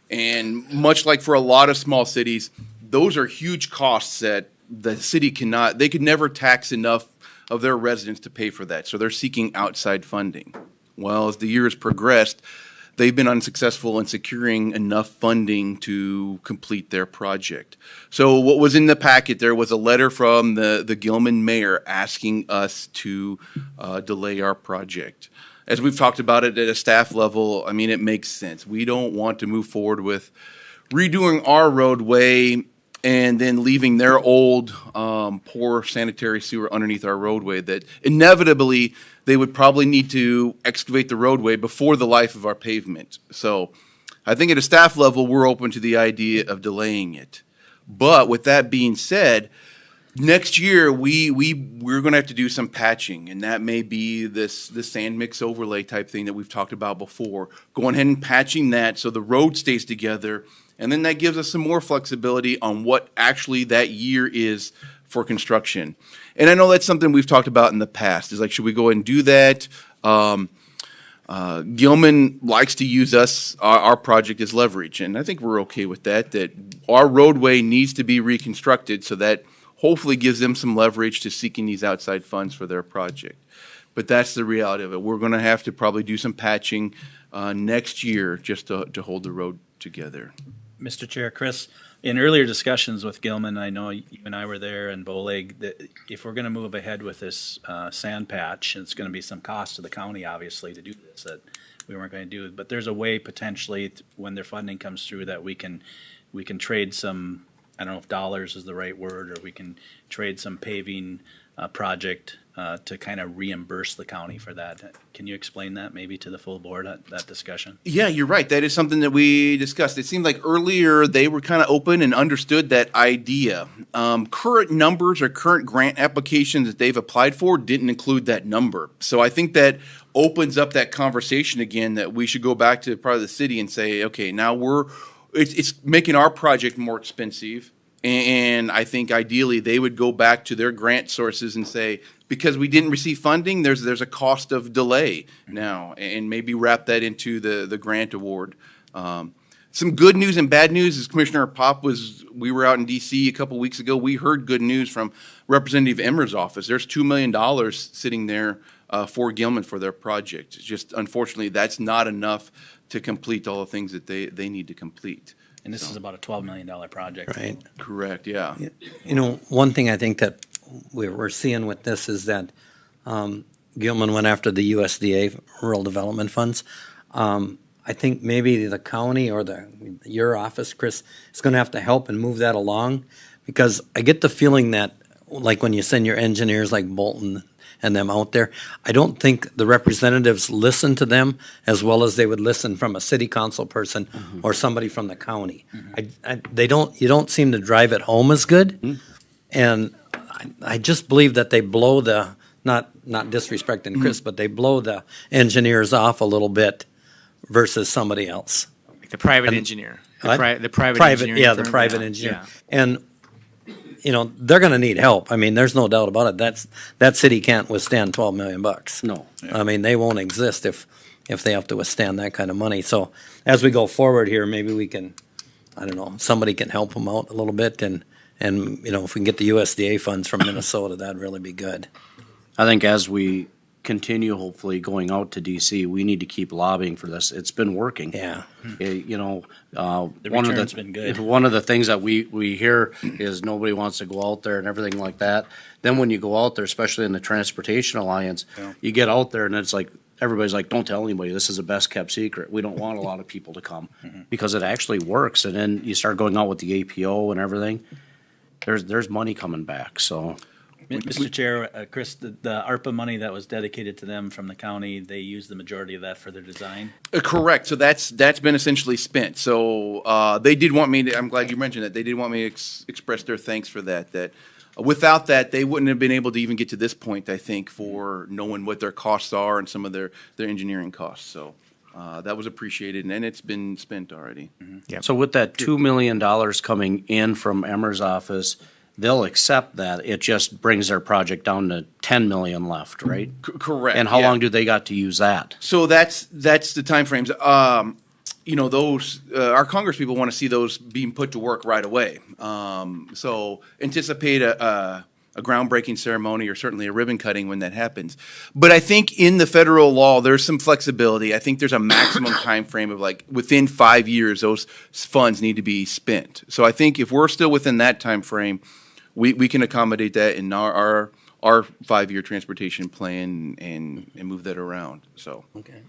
And much like for a lot of small cities, those are huge costs that the city they could never tax enough of their residents to pay for that. So they're seeking outside funding. Well, as the years progressed, they've been unsuccessful in securing enough funding to complete their project. So what was in the packet there was a letter from the Gilman mayor asking us to delay our project. As we've talked about it at a staff level, I mean, it makes sense. We don't want to move forward with redoing our roadway and then leaving their old poor sanitary sewer underneath our roadway that inevitably they would probably need to excavate the roadway before the life of our pavement. So I think at a staff level, we're open to the idea of delaying it. But with that being said, next year we're going to have to do some patching, and that may be the sand mix overlay type thing that we've talked about before. Going ahead and patching that so the road stays together, and then that gives us some more flexibility on what actually that year is for construction. And I know that's something we've talked about in the past, is like, should we go ahead and do that? Gilman likes to use our project as leverage, and I think we're okay with that our roadway needs to be reconstructed, so that hopefully gives them some leverage to seeking these outside funds for their project. But that's the reality of it. We're going to have to probably do some patching next year just to hold the road together. Mr. Chair, Chris, in earlier discussions with Gilman, I know you and I were there, and Boleg, that if we're going to move ahead with this sand patch, it's going to be some cost to the county, obviously, to do this that we weren't going to do. But there's a way potentially when their funding comes through that we can trade some, I don't know if dollars is the right word, or we can trade some paving project to kind of reimburse the county for that. Can you explain that maybe to the full board, that discussion? Yeah, you're right. That is something that we discussed. It seemed like earlier they were kind of open and understood that idea. Current numbers or current grant applications that they've applied for didn't include that number. So I think that opens up that conversation again, that we should go back to probably the city and say, okay, now it's making our project more expensive. And I think ideally they would go back to their grant sources and say, because we didn't receive funding, there's a cost of delay now, and maybe wrap that into the grant award. Some good news and bad news is Commissioner Pop we were out in D.C. a couple weeks ago. We heard good news from Representative Emmer's office. There's $2 million sitting there for Gilman for their project. It's just, unfortunately, that's not enough to complete all the things that they need to complete. And this is about a $12 million project. Right. Correct, yeah. You know, one thing I think that we're seeing with this is that Gilman went after the USDA rural development funds. I think maybe the county or your office, Chris, is going to have to help and move that along, because I get the feeling that, like when you send your engineers like Bolton and them out there, I don't think the representatives listen to them as well as they would listen from a city council person or somebody from the county. You don't seem to drive it home as good, and I just believe that they blow not disrespecting Chris, but they blow the engineers off a little bit versus somebody else. The private And- engineer. What? The private engineering Yeah, the firm, private yeah, engineer. yeah. And, you know, they're gonna need help. I mean, there's no doubt about it. That city can't withstand 12 million bucks. No. I mean, they won't exist if they have to withstand that kind of money. So as we go forward here, maybe we can, I don't know, somebody can help them out a little bit and, you know, if we can get the USDA funds from Minnesota, that'd really be good. I think as we continue, hopefully going out to DC, we need to keep lobbying for this. It's been working. Yeah. You know, The one of return's been good. One of the things that we hear is nobody wants to go out there and everything like that. Then when you go out there, especially in the Transportation Alliance, you get out there and it's like, everybody's like, don't tell anybody, this is the best kept secret. We don't want a lot of people to come because it actually works. And then you start going out with the APO and everything. There's money coming back, so. Mr. Chair, Chris, the ARPA money that was dedicated to them from the county, they used the majority of that for their design? Correct. So that's been essentially spent. So they did want me to, I'm glad you mentioned that. They did want me to express their thanks for that. That without that, they wouldn't have been able to even get to this point, I think, for knowing what their costs are and some of their engineering costs. So that was appreciated, and it's been spent already. So with that $2 million coming in from Emmer's office, they'll accept that. It just brings their project down to 10 million left, right? Correct. And how yeah. long do they got to use that? So that's the timeframes. You know, those our Congress people want to see those being put to work right away. So anticipate a groundbreaking ceremony or certainly a ribbon cutting when that happens. But I think in the federal law, there's some flexibility. I think there's a maximum time frame of like within 5 years, those funds need to be spent. So I think if we're still within that time frame, we can accommodate that in our 5-year transportation plan and move that around. So okay.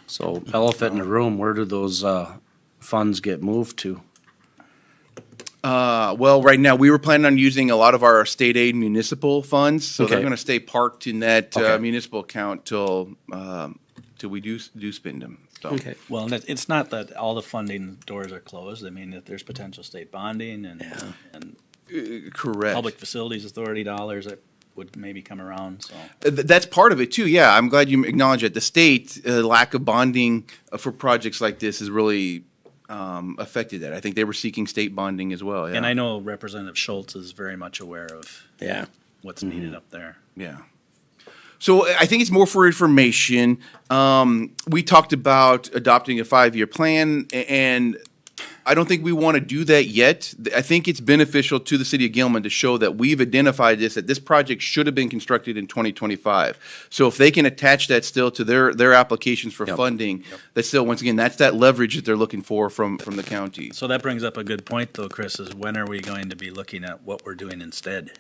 So elephant in the room, where do those funds get moved to? Well, right now we were planning on using a lot of our state aid municipal funds, so they're Okay. going to stay parked in that Okay. municipal account till we do spend them. So. Okay. Well, and it's not that all the funding doors are closed. I mean, that there's potential state bonding and Correct. Public Facilities Authority dollars that would maybe come around, so. That's part of it too. Yeah, I'm glad you acknowledge it. The state lack of bonding for projects like this has really affected that. I think they were seeking state bonding as well. Yeah. And I know Representative Schultz is very much aware of what's needed up there. Yeah. So I think it's more for information. We talked about adopting a 5-year plan, and I don't think we want to do that yet. I think it's beneficial to the city of Gilman to show that we've identified that this project should have been constructed in 2025. So if they can attach that still to their applications for funding, that's still, once again, that's that leverage that they're looking for from the county. So that brings up a good point, though, Chris, is when are we going to be looking at what we're doing instead?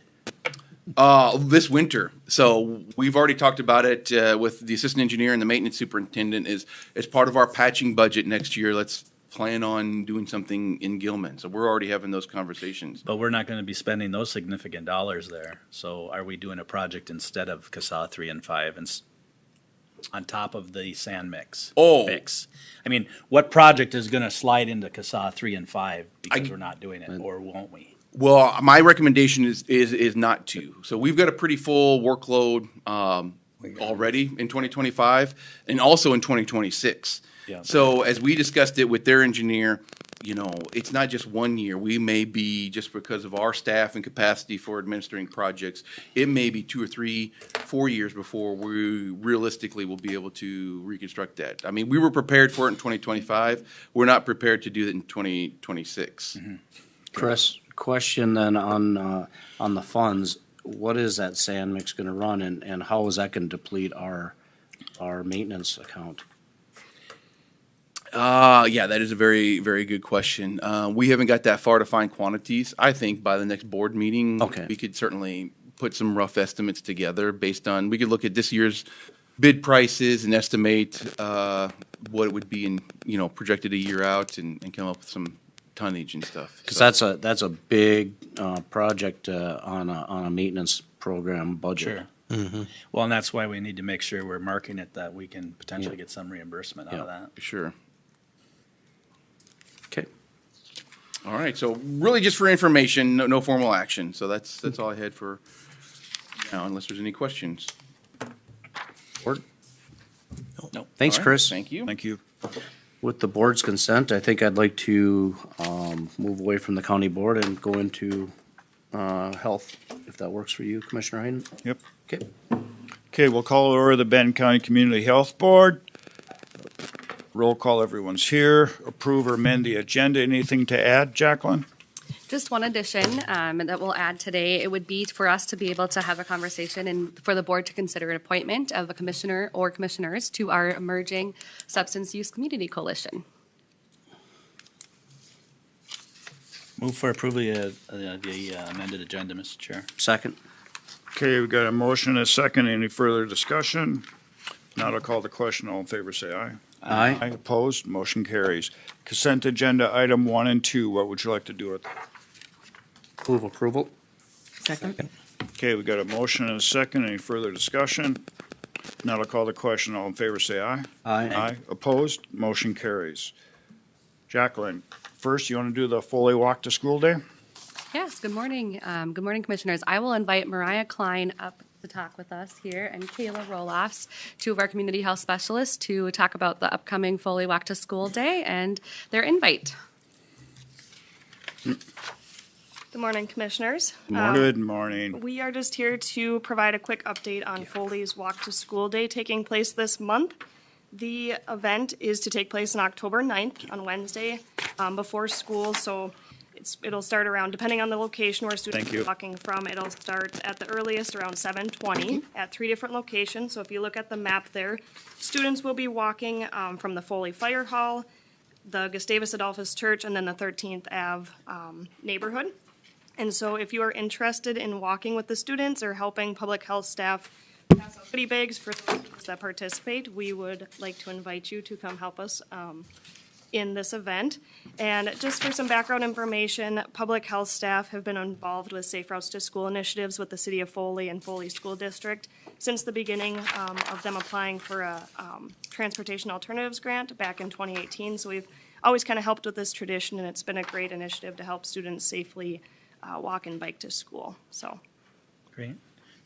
This winter. So we've already talked about it with the assistant engineer and the maintenance superintendent as part of our patching budget next year. Let's plan on doing something in Gilman. So we're already having those conversations. But we're not going to be spending those significant dollars there. So are we doing a project instead of CASA 3 and 5 and on top of the sand mix fix? I mean, what project is going to slide into CASA 3 and 5 because we're not doing it, or won't we? Well, my recommendation is not to. So we've got a pretty full workload already in 2025 and also in 2026. Yeah. So as we discussed it with their engineer, you know, it's not just 1 year. We may be, just because of our staff and capacity for administering projects, it may be 2 or 3, 4 years before we realistically will be able to reconstruct that. I mean, we were prepared for it in 2025. We're not prepared to do it in 2026. Chris, question then on the funds. What is that sand mix going to run, and how is that going to deplete our maintenance account? Yeah, that is a very, very good question. We haven't got that far to find quantities. I think by the next board meeting, we could certainly put some rough estimates together based on, we could look at this year's bid prices and estimate what it would be in, you know, projected a year out and come up with some tonnage and stuff. Because that's a big project on a maintenance program budget. Sure. Well, and that's why we need to make sure we're marking it that we can potentially get some reimbursement out of that. Sure. Okay. All right. So really just for information, no formal action. So that's all I had for now, unless there's any questions. Word. No. Thanks, All right. Chris. Thank you. Thank you. With the board's consent, I think I'd like to move away from the county board and go into health, if that works for you, Commissioner Hayden. Yep. Okay. Okay, we'll call over the Benton County Community Health Board. Roll call, everyone's here. Approve or amend the agenda. Anything to add, Jacqueline? Just one addition that we'll add today. It would be for us to be able to have a conversation and for the board to consider an appointment of a commissioner or commissioners to our emerging substance use community coalition. Move for approval of the amended agenda, Mr. Chair. Second. Okay, we've got a motion and a second. Any further discussion? Now I'll call the question. All in favor, say aye. Aye. Opposed? Motion carries. Consent agenda item 1 and 2. What would you like to do with? Move approval. Second. Okay, we got a motion and a second. Any further discussion? Now I'll call the question. All in favor, say aye. Aye. Opposed? Motion carries. Jacqueline, first, you want to do the Foley Walk to School Day? Yes, good morning. Good morning, commissioners. I will invite Mariah Klein up to talk with us here and Kayla Rolofs, two of our community health specialists, to talk about the upcoming Foley Walk to School Day and their invite. Good morning, commissioners. Good morning. We are just here to provide a quick update on Foley's Walk to School Day taking place this month. The event is to take place on October 9th on Wednesday before school, so it'll start around, depending on the location where students are walking from, it'll start at the earliest around 7:20 at 3 different locations. So if you look at the map there, students will be walking from the Foley Fire Hall, the Gustavus Adolphus Church, and then the 13th Ave neighborhood. And so if you are interested in walking with the students or helping public health staff pass out goodie bags for those that participate, we would like to invite you to come help us in this event. And just for some background information, public health staff have been involved with Safe Routes to School initiatives with the City of Foley and Foley School District since the beginning of them applying for a Transportation Alternatives Grant back in 2018. So we've always kind of helped with this tradition, and it's been a great initiative to help students safely walk and bike to school. So, Great.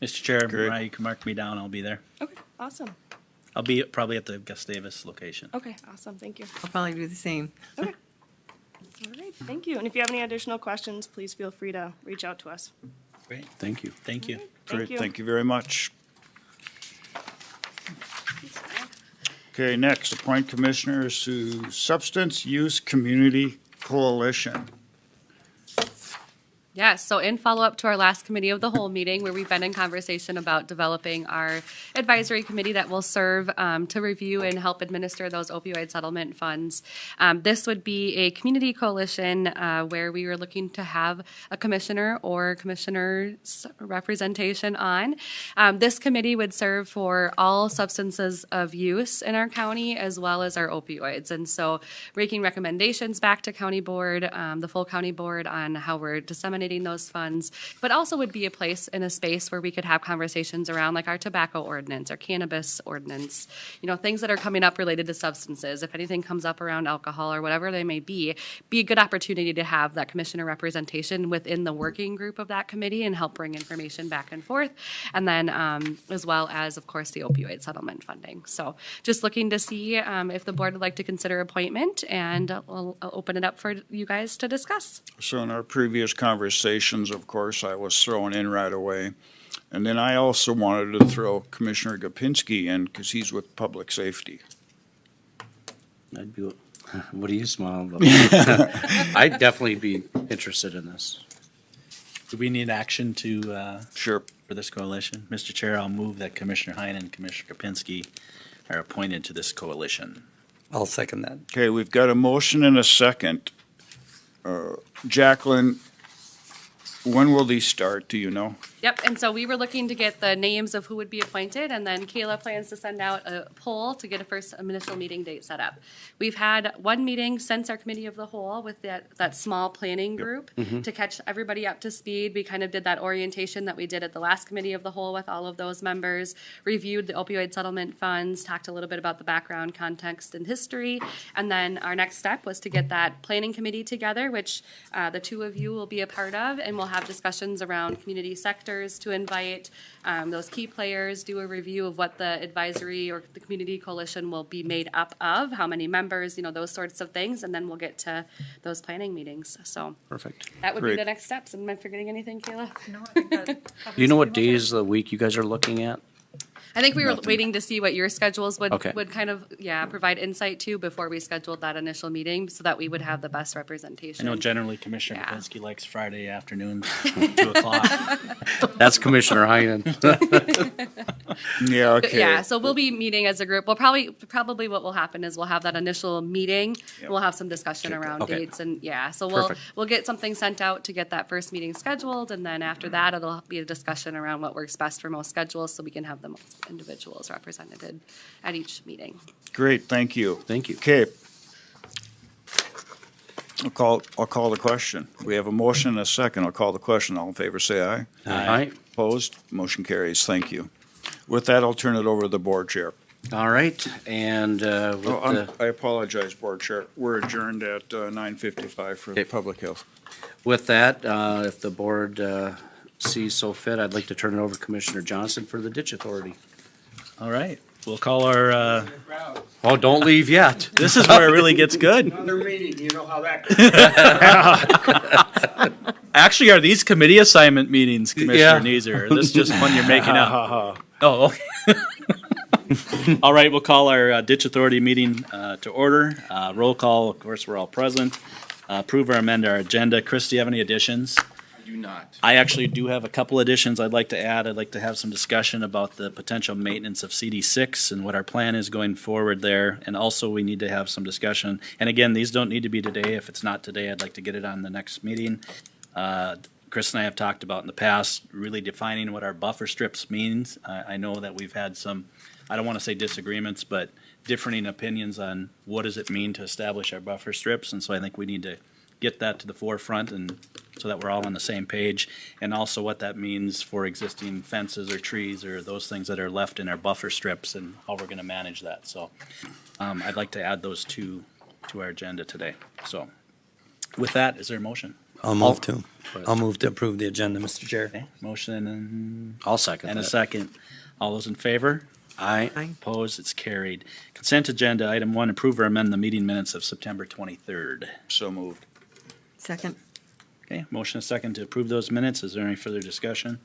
Mr. Chair, Mariah, you can mark me down. I'll be there. okay, awesome. I'll be probably at the Gustavus location. Okay, awesome. Thank you. I'll probably do the same. All right, thank you. And if you have any additional questions, please feel free to reach out to us. Great. Thank you. Thank you. Thank you. Thank you very much. Okay, next, appoint commissioners to Substance Use Community Coalition. Yes, so in follow-up to our last committee of the whole meeting, where we've been in conversation about developing our advisory committee that will serve to review and help administer those opioid settlement funds. This would be a community coalition where we were looking to have a commissioner or commissioner's representation on. This committee would serve for all substances of use in our county as well as our opioids. And so making recommendations back to county board, the full county board, on how we're disseminating those funds, but also would be a place in a space where we could have conversations around like our tobacco ordinance, our cannabis ordinance, things that are coming up related to substances. If anything comes up around alcohol or whatever they may be a good opportunity to have that commissioner representation within the working group of that committee and help bring information back and forth. And then as well as, of course, the opioid settlement funding. So just looking to see if the board would like to consider appointment, and I'll open it up for you guys to discuss. So in our previous conversations, of course, I was thrown in right away. And then I also wanted to throw Commissioner Gopinski in because he's with public safety. What do you smile about? I'd definitely be interested in this. Do we need action to sure for this coalition? Mr. Chair, I'll move that Commissioner Heinen and Commissioner Kapinski are appointed to this coalition. I'll second that. Okay, we've got a motion and a second. Jacqueline, when will these start? Do you know? Yep, and so we were looking to get the names of who would be appointed, and then Kayla plans to send out a poll to get a first initial meeting date set up. We've had one meeting since our committee of the whole with that small planning group to catch everybody up to speed. We kind of did that orientation that we did at the last committee of the whole with all of those members, reviewed the opioid settlement funds, talked a little bit about the background, context, and history, and then our next step was to get that planning committee together, which the two of you will be a part of, and we'll have discussions around community sectors to invite those key players, do a review of what the advisory or the community coalition will be made up of, how many members, those sorts of things, and then we'll get to those planning meetings. So Perfect. that would be Great. the next steps. Am I forgetting anything, Kayla? No, I think that. Do you know what days of the week you guys are looking at? I think we were Nothing. waiting to see what your schedules would Okay. kind of, provide insight to before we scheduled that initial meeting so that we would have the best I representation. know generally Commissioner Yeah. Kapinski likes Friday afternoons, 2:00. That's Commissioner Heinen. Yeah, okay. Yeah, so we'll be meeting as a group. We'll probably what will happen is we'll have that initial meeting. Yep. We'll have some discussion around Okay. dates and so Perfect. we'll get something sent out to get that first meeting scheduled, and then after that it'll be a discussion around what works best for most schedules so we can have the most individuals represented at each meeting. Great, thank you. Thank you. Okay. I'll call the question. We have a motion and a second. I'll call the question. All in favor, say aye. Aye. Opposed? Motion carries. Thank you. With that, I'll turn it over to the board chair. All right, and with I apologize, board chair. We're adjourned at 9:55 for public health. with that, if the board sees so fit, I'd like to turn it over to Commissioner Johnson for the ditch authority. All right, we'll call our, Oh, don't leave yet. this is where it really gets good. Another meeting, you know how that goes. Actually, are these committee assignment meetings, Commissioner Yeah. Neeser? Or this just one you're making up? Oh, okay. All right, we'll call our ditch authority meeting to order. Roll call, of course, we're all present. Approve or amend our agenda. Chris, do you have any additions? I do not. I actually do have a couple additions I'd like to add. I'd like to have some discussion about the potential maintenance of CD6 and what our plan is going forward there. And also, we need to have some discussion. And again, these don't need to be today. If it's not today, I'd like to get it on the next meeting. Chris and I have talked about in the past, really defining what our buffer strips means. I know that we've had some, I don't want to say disagreements, but differing opinions on what does it mean to establish our buffer strips. And so I think we need to get that to the forefront and so that we're all on the same page. And also what that means for existing fences or trees or those things that are left in our buffer strips and how we're going to manage that. So I'd like to add those two to our agenda today. So with that, is there a motion? I'll move to approve the agenda, Mr. Chair. Okay, motion and I'll second and a that. second. All those in favor? Aye. Opposed? It's carried. Consent agenda, item 1, approve or amend the meeting minutes of September 23rd. So moved. Second. Okay, motion and second to approve those minutes. Is there any further discussion?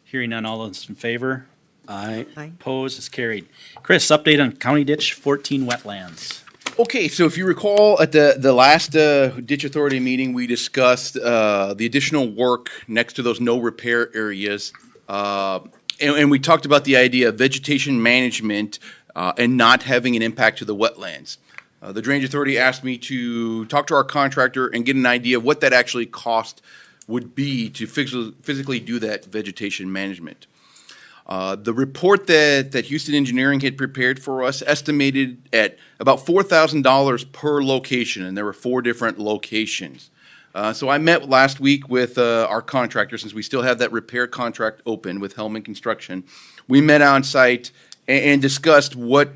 Hearing none, all those in favor? Aye. Aye. Opposed? It's carried. Chris, update on County Ditch 14 wetlands. Okay, so if you recall at the last ditch authority meeting, we discussed the additional work next to those no repair areas. And we talked about the idea of vegetation management and not having an impact to the wetlands. The Drainage Authority asked me to talk to our contractor and get an idea of what that actually cost would be to physically do that vegetation management. The report that Houston Engineering had prepared for us estimated at about $4,000 per location, and there were 4 different locations. So I met last week with our contractor, since we still have that repair contract open with Hellman Construction. We met on site and discussed what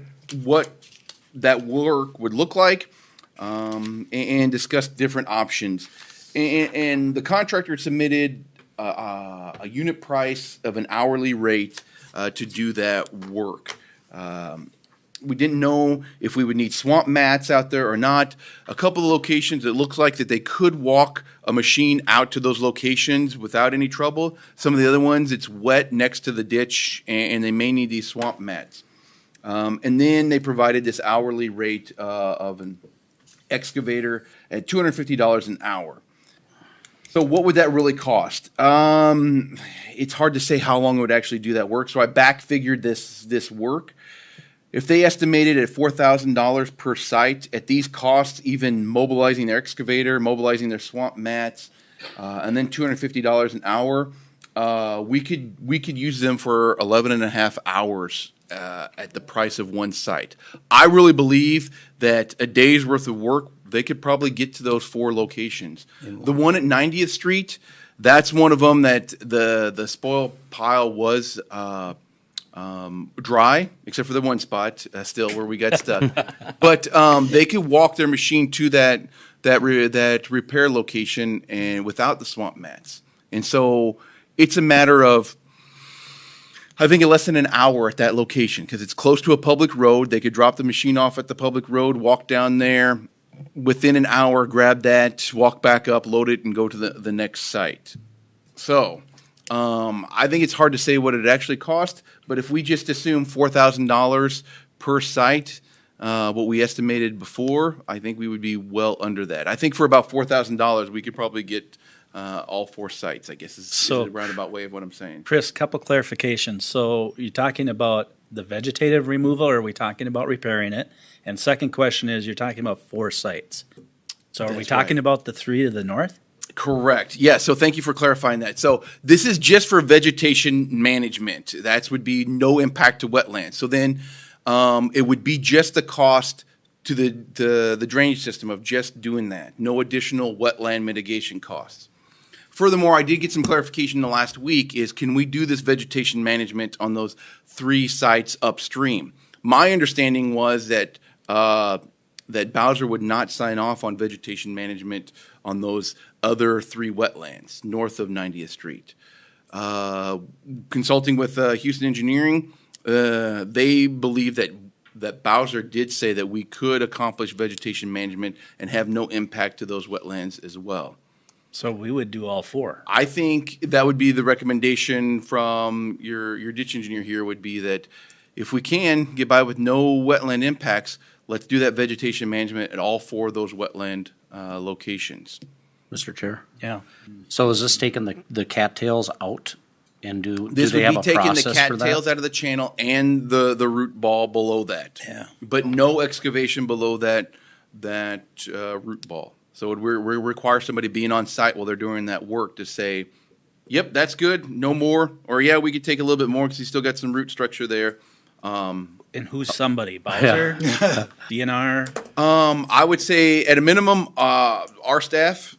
that work would look like, and discussed different options. And the contractor submitted a unit price of an hourly rate to do that work. We didn't know if we would need swamp mats out there or not. A couple of locations, it looks like that they could walk a machine out to those locations without any trouble. Some of the other ones, it's wet next to the ditch, and they may need these swamp mats. And then they provided this hourly rate of an excavator at $250 an hour. So what would that really cost? It's hard to say how long it would actually do that work. So I back figured this work. If they estimated at $4,000 per site, at these costs, even mobilizing their excavator, mobilizing their swamp mats, and then $250 an hour, we could use them for 11 and a half hours at the price of one site. I really believe that a day's worth of work, they could probably get to those 4 locations. The one at 90th Street, that's one of them that the spoil pile was dry, except for the one spot still where we got stuck. But they could walk their machine to that repair location and without the swamp mats. And so it's a matter of, I think, in less than an hour at that location, because it's close to a public road. They could drop the machine off at the public road, walk down there, within an hour, grab that, walk back up, load it, and go to the next site. So I think it's hard to say what it actually cost, but if we just assume $4,000 per site, what we estimated before, I think we would be well under that. I think for about $4,000, we could probably get all 4 sites, I guess is a roundabout way of what I'm saying. Chris, couple clarifications. So you're talking about the vegetative removal, or are we talking about repairing it? And second question is, you're talking about 4 sites. So are we talking about the 3 to the north? Correct. Yeah. So thank you for clarifying that. So this is just for vegetation management. That would be no impact to wetlands. So then it would be just the cost to the drainage system of just doing that. No additional wetland mitigation costs. Furthermore, I did get some clarification in the last week is, can we do this vegetation management on those 3 sites upstream? My understanding was that that Bowser would not sign off on vegetation management on those other 3 wetlands north of 90th Street. Consulting with Houston Engineering, they believe that Bowser did say that we could accomplish vegetation management and have no impact to those wetlands as well. So we would do all 4. I think that would be the recommendation from your ditch engineer here, would be that if we can get by with no wetland impacts, let's do that vegetation management at all 4 of those wetland locations. Mr. Chair? Yeah. So is this taking the cattails out and do This they would have be a taking the process for that? cattails out of the channel and the root ball below that. Yeah. But no excavation below that root ball. So it would require somebody being on site while they're doing that work to say, yep, that's good, no more. Or yeah, we could take a little bit more because you still got some root structure there. And who's somebody? Bowser? DNR? I would say at a minimum, our staff,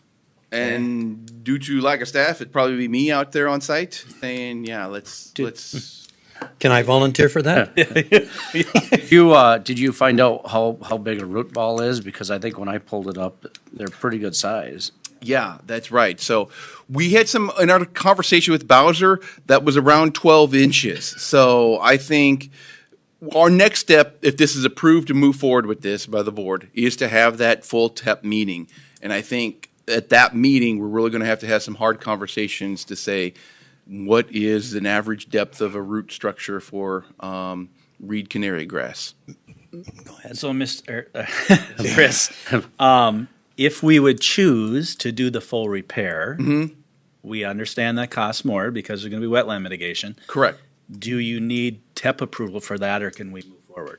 and due to lack of staff, it'd probably be me out there on site saying, yeah, let's. Can I volunteer for that? Did you find out how big a root ball is? Because I think when I pulled it up, they're pretty good size. Yeah, that's right. So we had some, in our conversation with Bowser, that was around 12 inches. So I think our next step, if this is approved to move forward with this by the board, is to have that full TEP meeting. And I think at that meeting, we're really going to have some hard conversations to say, what is an average depth of a root structure for reed canary grass? Go ahead. So, Mr. Chris, if we would choose to do the full repair, we understand that costs more because there's going to be wetland mitigation. Correct. Do you need TEP approval for that, or can we move forward?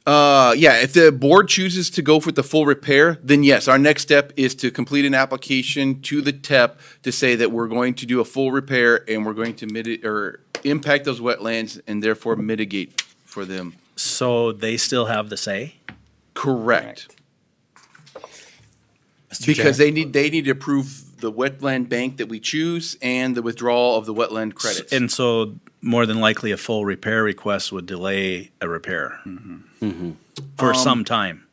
Yeah, if the board chooses to go for the full repair, then yes, our next step is to complete an application to the TEP to say that we're going to do a full repair and we're going to impact those wetlands and therefore mitigate for them. So they still have the say? Correct. Because they need to approve the wetland bank that we choose and the withdrawal of the wetland credits. And so more than likely a full repair request would delay a repair for some time.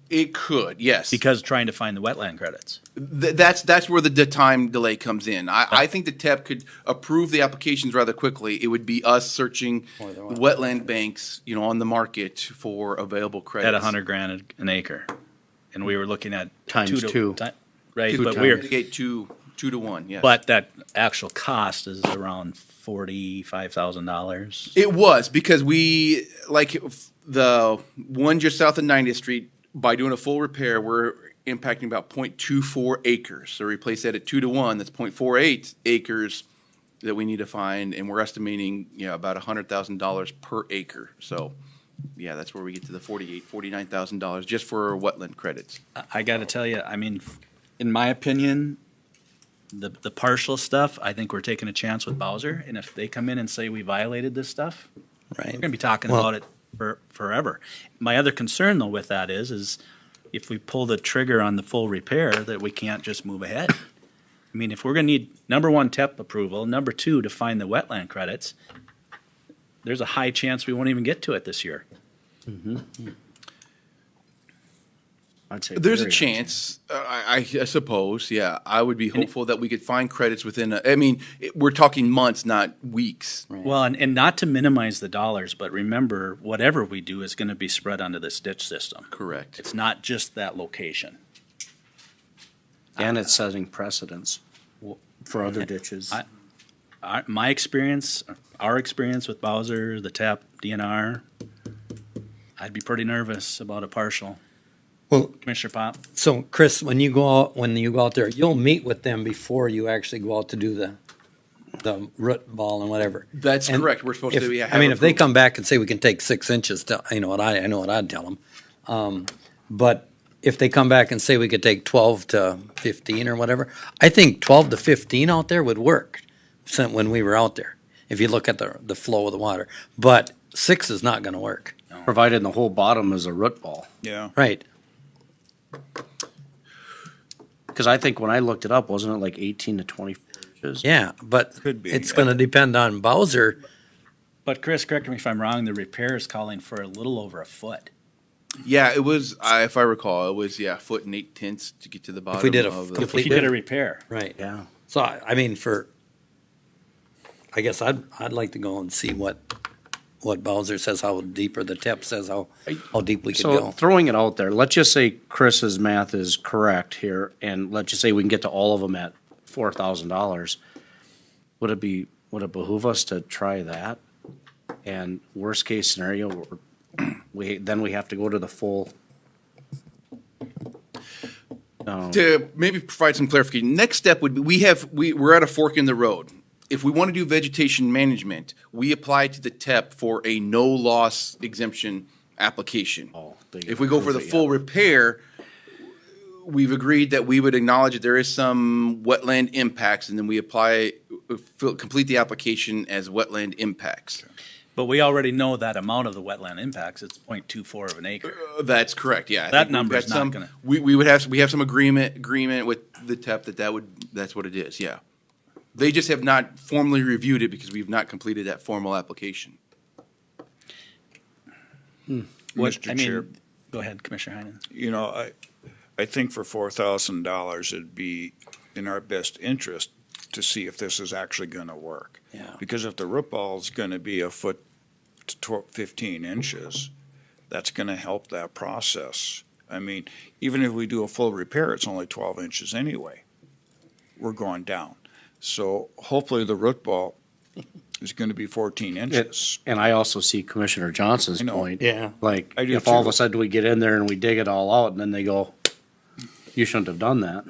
It could, yes. Because trying to find the wetland credits. That's where the time delay comes in. I think the TEP could approve the applications rather quickly. It would be us searching the wetland banks, on the market for available credits. At $100,000 an acre. And we were looking at Times two. Right, Two but times. we're Mitigate two to one, yes. But that actual cost is around $45,000. It was, because we, like the one just south of 90th Street, by doing a full repair, we're impacting about 0.24 acres. So replace that at 2 to 1, that's 0.48 acres that we need to find, and we're estimating, about $100,000 per acre. So, yeah, that's where we get to the $49,000 just for wetland credits. I got to tell you, I mean, in my opinion, the partial stuff, I think we're taking a chance with Bowser, and if they come in and say we violated this stuff, right, we're going to be talking about it forever. My other concern, though, with that is if we pull the trigger on the full repair, that we can't just move ahead. I mean, if we're going to need, number one, TEP approval, number two, to find the wetland credits, there's a high chance we won't even get to it this year. I'd say There's a very chance, I suppose, yeah. I would be hopeful that we could find credits within, I mean, we're talking months, not weeks. Well, and not to minimize the dollars, but remember, whatever we do is gonna be spread onto this ditch system. Correct. It's not just that location. And it's setting precedents for other ditches. My experience, our experience with Bowser, the TAP, DNR, I'd be pretty nervous about a partial. Well, Commissioner Pop? So, Chris, when you go out there, you'll meet with them before you actually go out to do the root ball and whatever. That's And correct. We're supposed if, to have I mean, if they approval. come back and say we can take 6 inches, I know what I'd tell them. But if they come back and say we could take 12 to 15 or whatever, I think 12 to 15 out there would work when we were out there, if you look at the flow of the water. But 6 is not going to work. Provided the whole bottom is a root ball. Yeah. Right. Because I think when I looked it up, wasn't it like 18 to 24 inches? Yeah, but Could be. it's going to depend on Bowser. But Chris, correct me if I'm wrong, the repair is calling for a little over a foot. Yeah, it was, if I recall, it was, 1.8 to get to the bottom. If we did a of the- complete If you did a repair. Right. Yeah. So I mean, I guess I'd like to go and see what Bowser says, how deep, or the TEP says how deep we could So go. throwing it out there, let's just say Chris's math is correct here, and let's just say we can get to all of them at $4,000. Would it behoove us to try that? And worst case scenario, we have to go to the full. To maybe provide some clarification, next step would be, we're at a fork in the road. If we want to do vegetation management, we apply to the TEP for a no-loss exemption application. If we go for the full repair, we've agreed that we would acknowledge that there is some wetland impacts, and then we complete the application as wetland impacts. But we already know that amount of the wetland impacts, it's 0.24 of an acre. That's correct, yeah. I That think we've number's got not some- gonna- We have some agreement with the TEP that's what it is, yeah. They just have not formally reviewed it because we've not completed that formal application. Mr. Chair, Go ahead, Commissioner Heinen. you know, I think for $4,000, it'd be in our best interest to see if this is actually gonna work. Yeah. Because if the root ball is gonna be a foot to 15 inches, that's gonna help that process. I mean, even if we do a full repair, it's only 12 inches anyway. We're going down. So hopefully the root ball is gonna be 14 inches. And I also see Commissioner Johnson's I know. point. Yeah. Like, I do if all of too. a sudden we get in there and we dig it all out, and then they go, you shouldn't have done that.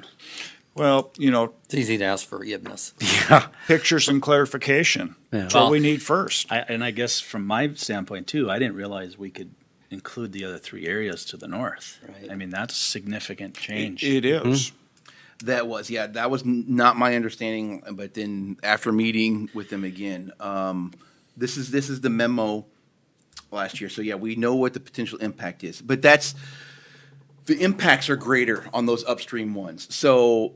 Well, you know, It's easy to ask for forgiveness. Yeah. pictures and clarification. Yeah. That's what we need first. And I guess from my standpoint too, I didn't realize we could include the other 3 areas to the north. Right. I mean, that's a significant change. It is. That was not my understanding, but then after meeting with them again, this is the memo last year. So yeah, we know what the potential impact is, but the impacts are greater on those upstream ones. So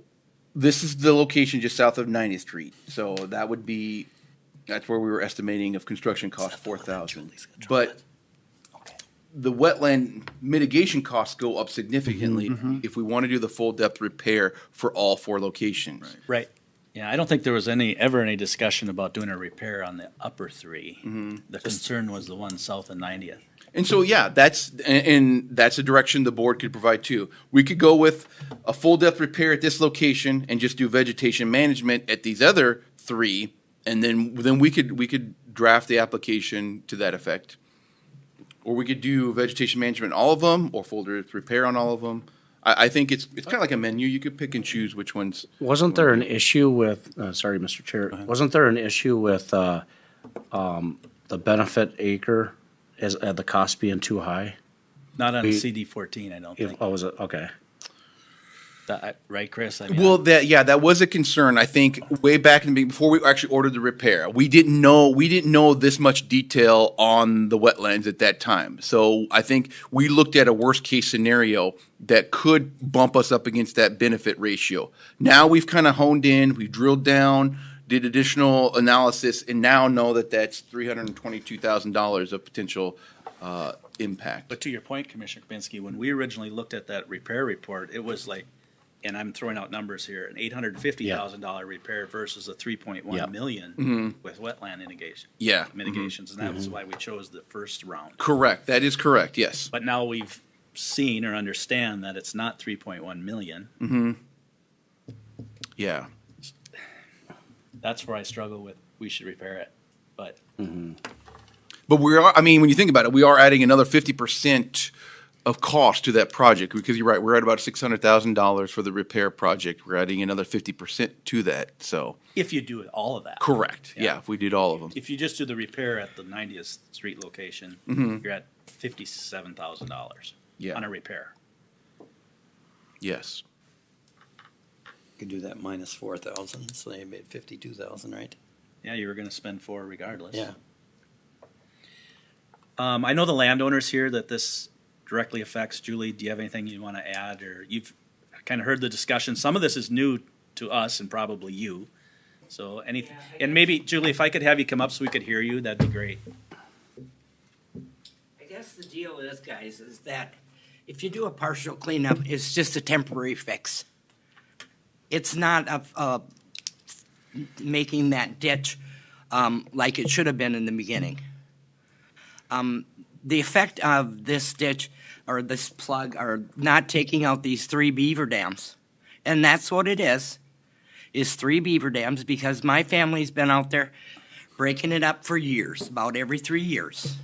this is the location just south of 90th Street. So that's where we were estimating of construction cost 4,000. But the wetland mitigation costs go up significantly if we want to do the full depth repair for all 4 locations. Right. Yeah, I don't think there was ever any discussion about doing a repair on the upper 3. The concern was the one south of 90th. And so, yeah, that's a direction the board could provide too. We could go with a full depth repair at this location and just do vegetation management at these other 3, and then we could draft the application to that effect. Or we could do vegetation management on all of them, or full depth repair on all of them. I think it's kind of like a menu. You could pick and choose which ones. Wasn't there an issue with, sorry, Mr. Chair, wasn't there an issue with the benefit acre as the cost being too high? Not on CD 14, I don't think. Oh, was it? Okay. Right, Chris? I mean, Well, that was a concern. I think way back in the beginning, before we actually ordered the repair, we didn't know this much detail on the wetlands at that time. So I think we looked at a worst case scenario that could bump us up against that benefit ratio. Now we've kind of honed in, we've drilled down, did additional analysis, and now know that that's $322,000 of potential impact. But to your point, Commissioner Kapinski, when we originally looked at that repair report, it was like, and I'm throwing out numbers here, an $850,000 repair versus a 3.1 million Mhm. with wetland mitigation. Yeah. Mitigations, and that was why we chose the first round. Correct. That is correct. Yes. But now we've seen or understand that it's not 3.1 million. Mm-hmm. Yeah. That's where I struggle with, we should repair it, but. But we are, I mean, when you think about it, we are adding another 50% of cost to that project, because you're right, we're at about $600,000 for the repair project. We're adding another 50% to that, so. If you do it, all of that. Correct, yeah, if we did all of them. If you just do the repair at the 90th Street location, Mhm. you're at $57,000 Yeah. on a repair. Yes. Could do that minus 4,000, so they made 52,000, right? Yeah, you were gonna spend 4 regardless. Yeah. I know the landowners here that this directly affects. Julie, do you have anything you want to add, or you've kind of heard the discussion? Some of this is new to us and probably you. So anything, and maybe Julie, if I could have you come up so we could hear you, that'd be great. I guess the deal is, guys, is that if you do a partial cleanup, it's just a temporary fix. It's not making that ditch like it should have been in the beginning. The effect of this ditch or this plug are not taking out these 3 beaver dams. And that's what it is 3 beaver dams, because my family's been out there breaking it up for years, about every 3 years.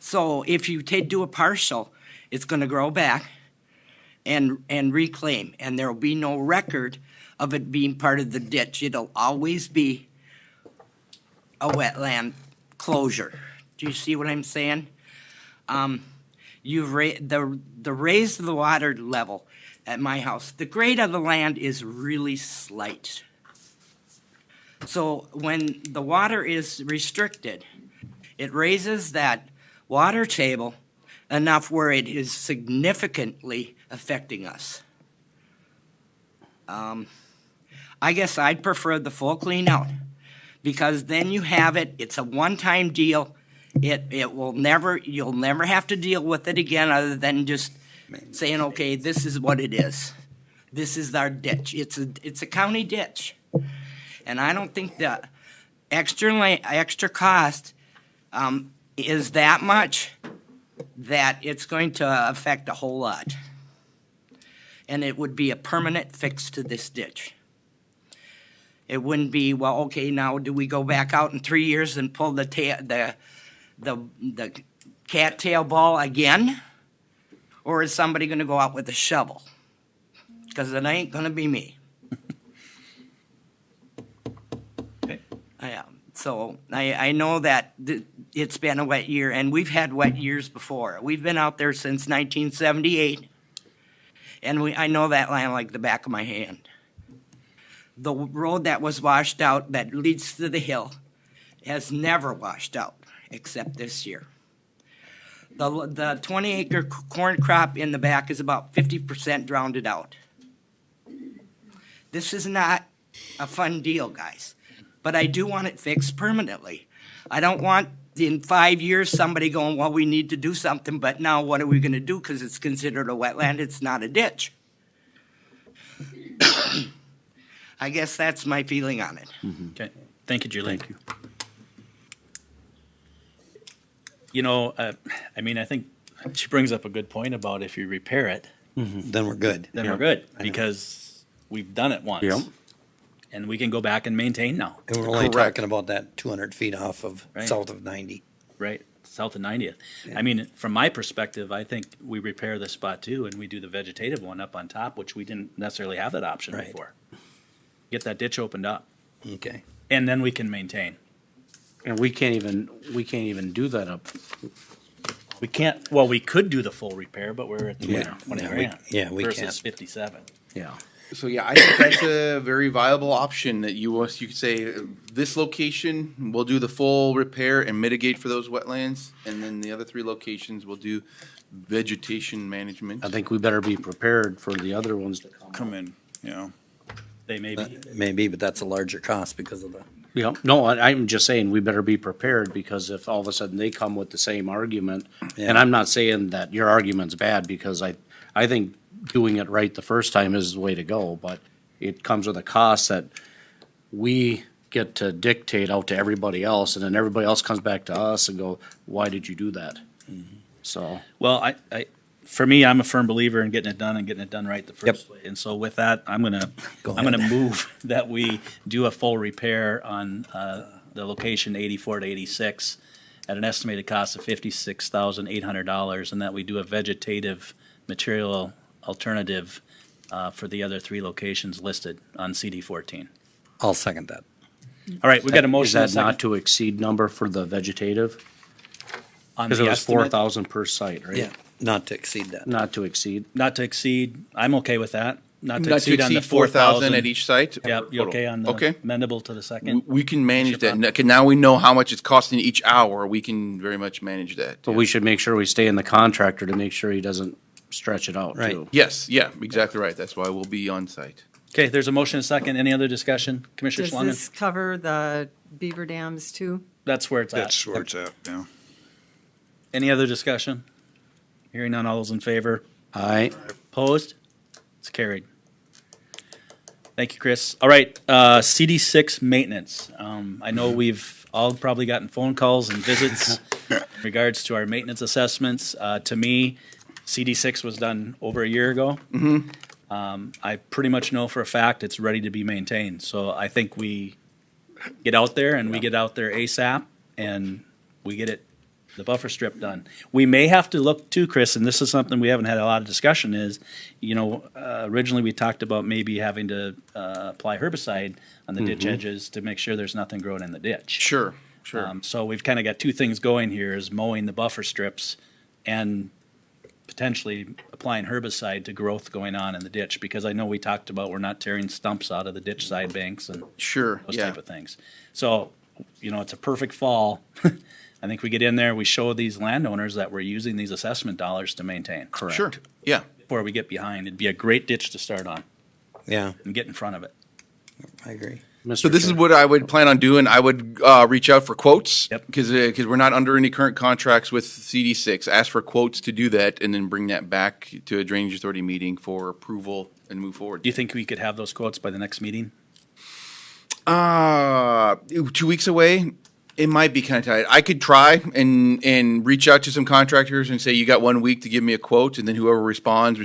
So if you do a partial, it's going to grow back and reclaim, and there will be no record of it being part of the ditch. It'll always be a wetland closure. Do you see what I'm saying? You've the raise of the water level at my house. The grade of the land is really slight. So when the water is restricted, it raises that water table enough where it is significantly affecting us. I guess I'd prefer the full clean out, because then you have it. It's a one-time deal. It will never, you'll never have to deal with it again, other than just saying, okay, this is what it is. This is our ditch. It's a county ditch. And I don't think the extra cost is that much that it's going to affect a whole lot. And it would be a permanent fix to this ditch. It wouldn't be, well, okay, now do we go back out in 3 years and pull the cattail ball again? Or is somebody going to go out with a shovel? Because it ain't going to be me. So I know that it's been a wet year, and we've had wet years before. We've been out there since 1978, and I know that land like the back of my hand. The road that was washed out that leads to the hill has never washed out except this year. The 20-acre corn crop in the back is about 50% drowned out. This is not a fun deal, guys. But I do want it fixed permanently. I don't want in 5 years somebody going, well, we need to do something, but now what are we going to do because it's considered a wetland, it's not a ditch. I guess that's my feeling on it. Okay, thank you, Julie. Thank you. You know, I mean, I think she brings up a good point about if you repair it, then we're good. then we're good, because we've done it once. Yep. And we can go back and maintain now. And we're only talking about that 200 feet off of Right. south of 90. Right, south of 90th. I mean, from my perspective, I think we repair this spot too, and we do the vegetative one up on top, which we didn't necessarily have that option Right. before. Get that ditch opened up, Okay. and then we can maintain. And we can't even do that up. We can't, well, we could do the full repair, but we're at Yeah. 20 Yeah, we- grand. yeah, we versus can't. 57. Yeah. So yeah, I think that's a very viable option that you could say this location will do the full repair and mitigate for those wetlands, and then the other 3 locations will do vegetation management. I think we better be prepared for the other ones to come. Come in, you know. They may be. Maybe, but that's a larger cost because of the Yeah, no, I'm just saying we better be prepared, because if all of a sudden they come with the same argument, and I'm not saying that your argument's bad, because I think doing it right the first time is the way to go, but it comes with a cost that we get to dictate out to everybody else, and then everybody else comes back to us and go, why did you do that? So. Well, for me, I'm a firm believer in getting it done and getting it done right the first way. And so with that, I'm gonna move that we do a full repair on the location 84 to 86 at an estimated cost of $56,800, and that we do a vegetative material alternative for the other 3 locations listed on CD 14. I'll second that. All right, we got a motion. Is that not to exceed number for the vegetative? On Because the it was estimate? 4,000 per site, right? Yeah, not to exceed that. Not to exceed. Not to exceed, I'm okay with that. Not to Not to exceed on the exceed 4,000 at each site? Yep, you okay on the Okay. amendable to the second? We can manage that. Now we know how much it's costing each hour. We can very much manage that. But we should make sure we stay in the contractor to make sure he doesn't stretch it out, too. Yes, yeah, exactly right. That's why we'll be on site. Okay, there's a motion and a second. Any other discussion? Commissioner Does Schlangen? this cover the beaver dams too? That's where it's at. That's where it's at, yeah. Any other discussion? Hearing none, all those in favor? Aye. Opposed? It's carried. Thank you, Chris. All right, CD6 maintenance. I know we've all probably gotten phone calls and visits in regards to our maintenance assessments. To me, CD6 was done over a year ago. I pretty much know for a fact it's ready to be maintained. So I think we get out there and we get out there ASAP and we get the buffer strip done. We may have to look too, Chris, and this is something we haven't had a lot of discussion is, originally we talked about maybe having to apply herbicide on the ditch edges to make sure there's nothing growing in the ditch. Sure. So we've kind of got 2 things going here is mowing the buffer strips and potentially applying herbicide to growth going on in the ditch, because I know we talked about we're not tearing stumps out of the ditch side banks and those type of things. So, it's a perfect fall. I think we get in there, we show these landowners that we're using these assessment dollars to maintain. Correct. Sure, yeah. Before we get behind, it'd be a great ditch to start on. Yeah. And get in front of it. I agree. So this is what I would plan on doing. I would reach out for quotes because we're not under any current contracts with CD6. Ask for quotes to do that, and then bring that back to a drainage authority meeting for approval and move forward. Do you think we could have those quotes by the next meeting? 2 weeks away. It might be kind of tight. I could try and reach out to some contractors and say, you got 1 week to give me a quote, and then whoever responds,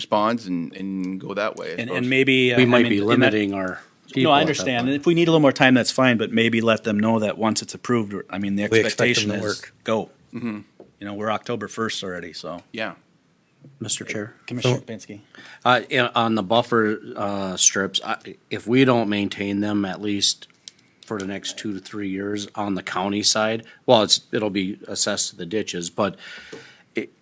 and go that way. And maybe we might be limiting our people. No, I understand. And if we need a little more time, that's fine, but maybe let them know that once it's approved, the We expect them expectation to is work. go. We're October 1st already, so. Yeah. Mr. Chair. Commissioner Pinsky. On the buffer strips, if we don't maintain them at least for the next 2 to 3 years on the county side, well, it'll be assessed to the ditches, but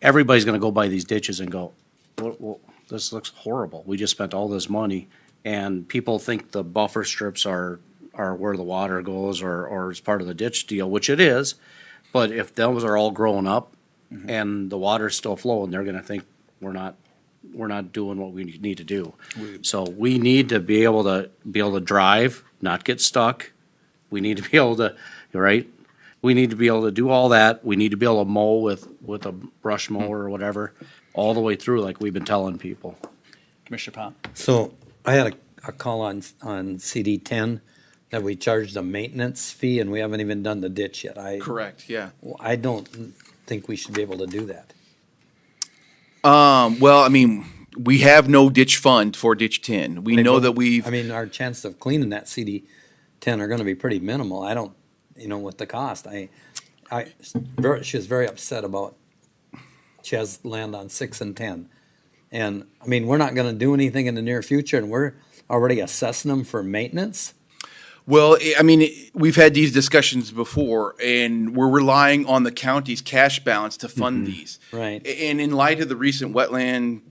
everybody's gonna go by these ditches and go, well, this looks horrible. We just spent all this money, and people think the buffer strips are where the water goes or is part of the ditch deal, which it is. But if those are all growing up and the water's still flowing, they're gonna think we're not doing what we need to do. So we need to be able to drive, not get stuck. We need to be able to, right? We need to be able to do all that. We need to be able to mow with a brush mower or whatever, all the way through, like we've been telling people. Commissioner Pop. So I had a call on CD 10 that we charged a maintenance fee, and we haven't even done the ditch yet. Correct, yeah. I don't think we should be able to do that. Well, I mean, we have no ditch fund for ditch 10. We know that we've. I mean, our chances of cleaning that CD 10 are going to be pretty minimal. I don't, with the cost. She was very upset about Ches land on 6 and 10. And, I mean, we're not going to do anything in the near future, and we're already assessing them for maintenance. Well, I mean, we've had these discussions before, and we're relying on the county's cash balance to fund these. Right. And in light of the recent Wetland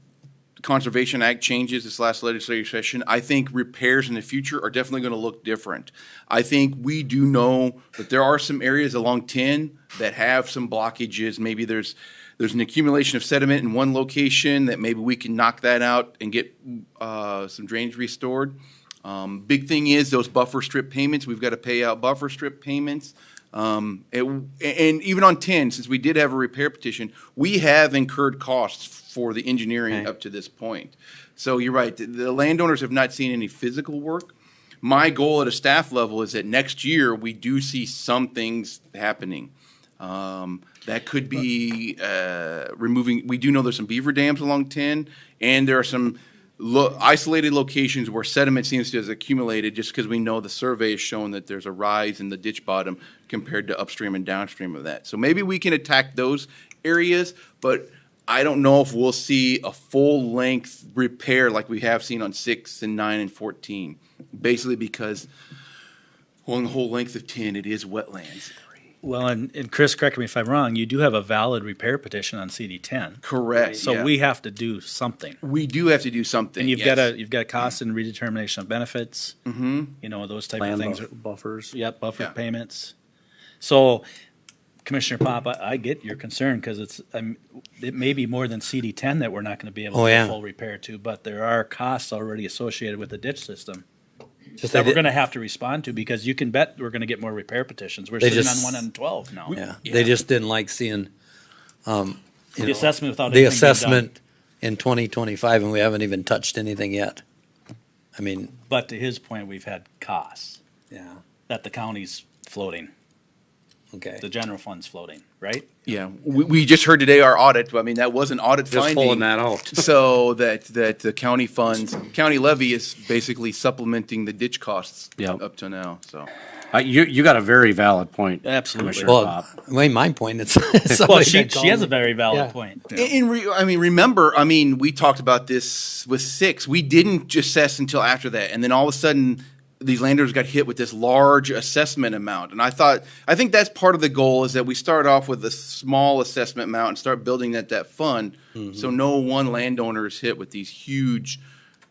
Conservation Act changes this last legislative session, I think repairs in the future are definitely going to look different. I think we do know that there are some areas along 10 that have some blockages. Maybe there's an accumulation of sediment in one location that maybe we can knock that out and get some drainage restored. Big thing is those buffer strip payments. We've got to pay out buffer strip payments. And even on 10, since we did have a repair petition, we have incurred costs for the engineering up to this point. So you're right. The landowners have not seen any physical work. My goal at a staff level is that next year we do see some things happening. That could be removing. We do know there's some beaver dams along 10, and there are some isolated locations where sediment seems to have accumulated just because we know the survey has shown that there's a rise in the ditch bottom compared to upstream and downstream of that. So maybe we can attack those areas, but I don't know if we'll see a full-length repair like we have seen on 6 and 9 and 14, basically because along the whole length of 10, it is wetlands. Well, and Chris, correct me if I'm wrong, you do have a valid repair petition on CD 10. Correct. So we have to do something. We do have to do something. And you've got cost and redetermination of benefits. You know, those type of things. Buffers. Yep, buffer payments. So, Commissioner Pop, I get your concern because it may be more than CD 10 that we're not going to be able to do full repair to, but there are costs already associated with the ditch system. That we're going to have to respond to, because you can bet we're going to get more repair petitions. We're sitting on 1 in 12 now. They just didn't like seeing the assessment without the anything being assessment in 2025, and we haven't even touched anything yet. I mean, but to his point, we've had costs. Yeah. That the county's floating. Okay. The general fund's floating, right? Yeah, we just heard today our audit. I mean, that was an audit Just finding. pulling that out. So that the county funds, county levy is basically supplementing the ditch costs up to now, so. You got a very valid point. Absolutely. Commissioner Bob. My point is well, she has a very valid point. Remember, we talked about this with 6. We didn't assess until after that, and then all of a sudden, these landowners got hit with this large assessment amount. And I think that's part of the goal, is that we start off with a small assessment amount and start building that fund. So no one landowner is hit with these huge,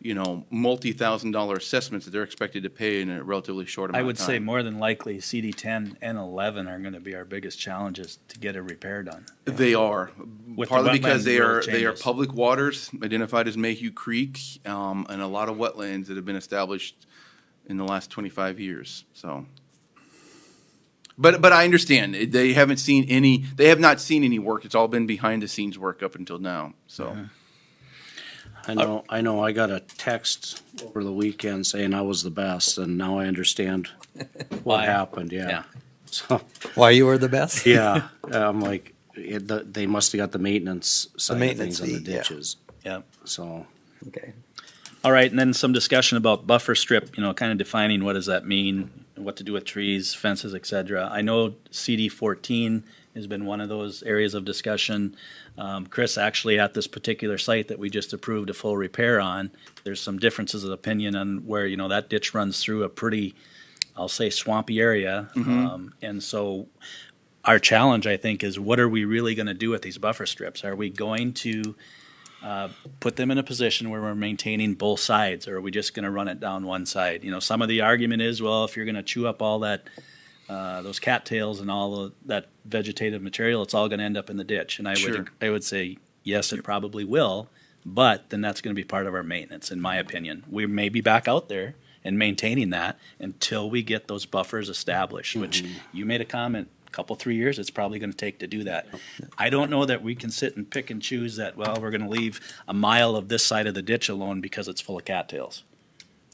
multi-$1,000 assessments that they're expected to pay in a relatively short amount I would of time. say more than likely CD 10 and 11 are going to be our biggest challenges to get a repair done. They are, With partly the because wetland they rule are changes. public waters identified as Mayhew Creek, and a lot of wetlands that have been established in the last 25 years. So, but I understand they have not seen any work. It's all been behind the scenes work up until now. So, I know. I got a text over the weekend saying I was the best, and now I understand what happened. Yeah. So why you were the best? Yeah. I'm like, they must have got the maintenance side of things on the fee, yeah. ditches. Yeah. So. Okay. All right, and then some discussion about buffer strip, kind of defining what does that mean, what to do with trees, fences, et cetera. I know CD 14 has been one of those areas of discussion. Chris, actually at this particular site that we just approved a full repair on, there's some differences of opinion on where, that ditch runs through a pretty, I'll say, swampy area. And so our challenge, I think, is what are we really going to do with these buffer strips? Are we going to put them in a position where we're maintaining both sides, or are we just going to run it down one side? Some of the argument is, well, if you're going to chew up all that, those cattails and all of that vegetative material, it's all going to end up in the ditch. And I would say, yes, it probably will, but then that's going to be part of our maintenance, in my opinion. We may be back out there and maintaining that until we get those buffers established, which you made a comment. Couple 3 years it's probably going to take to do that. I don't know that we can sit and pick and choose that, well, we're going to leave a mile of this side of the ditch alone because it's full of cattails.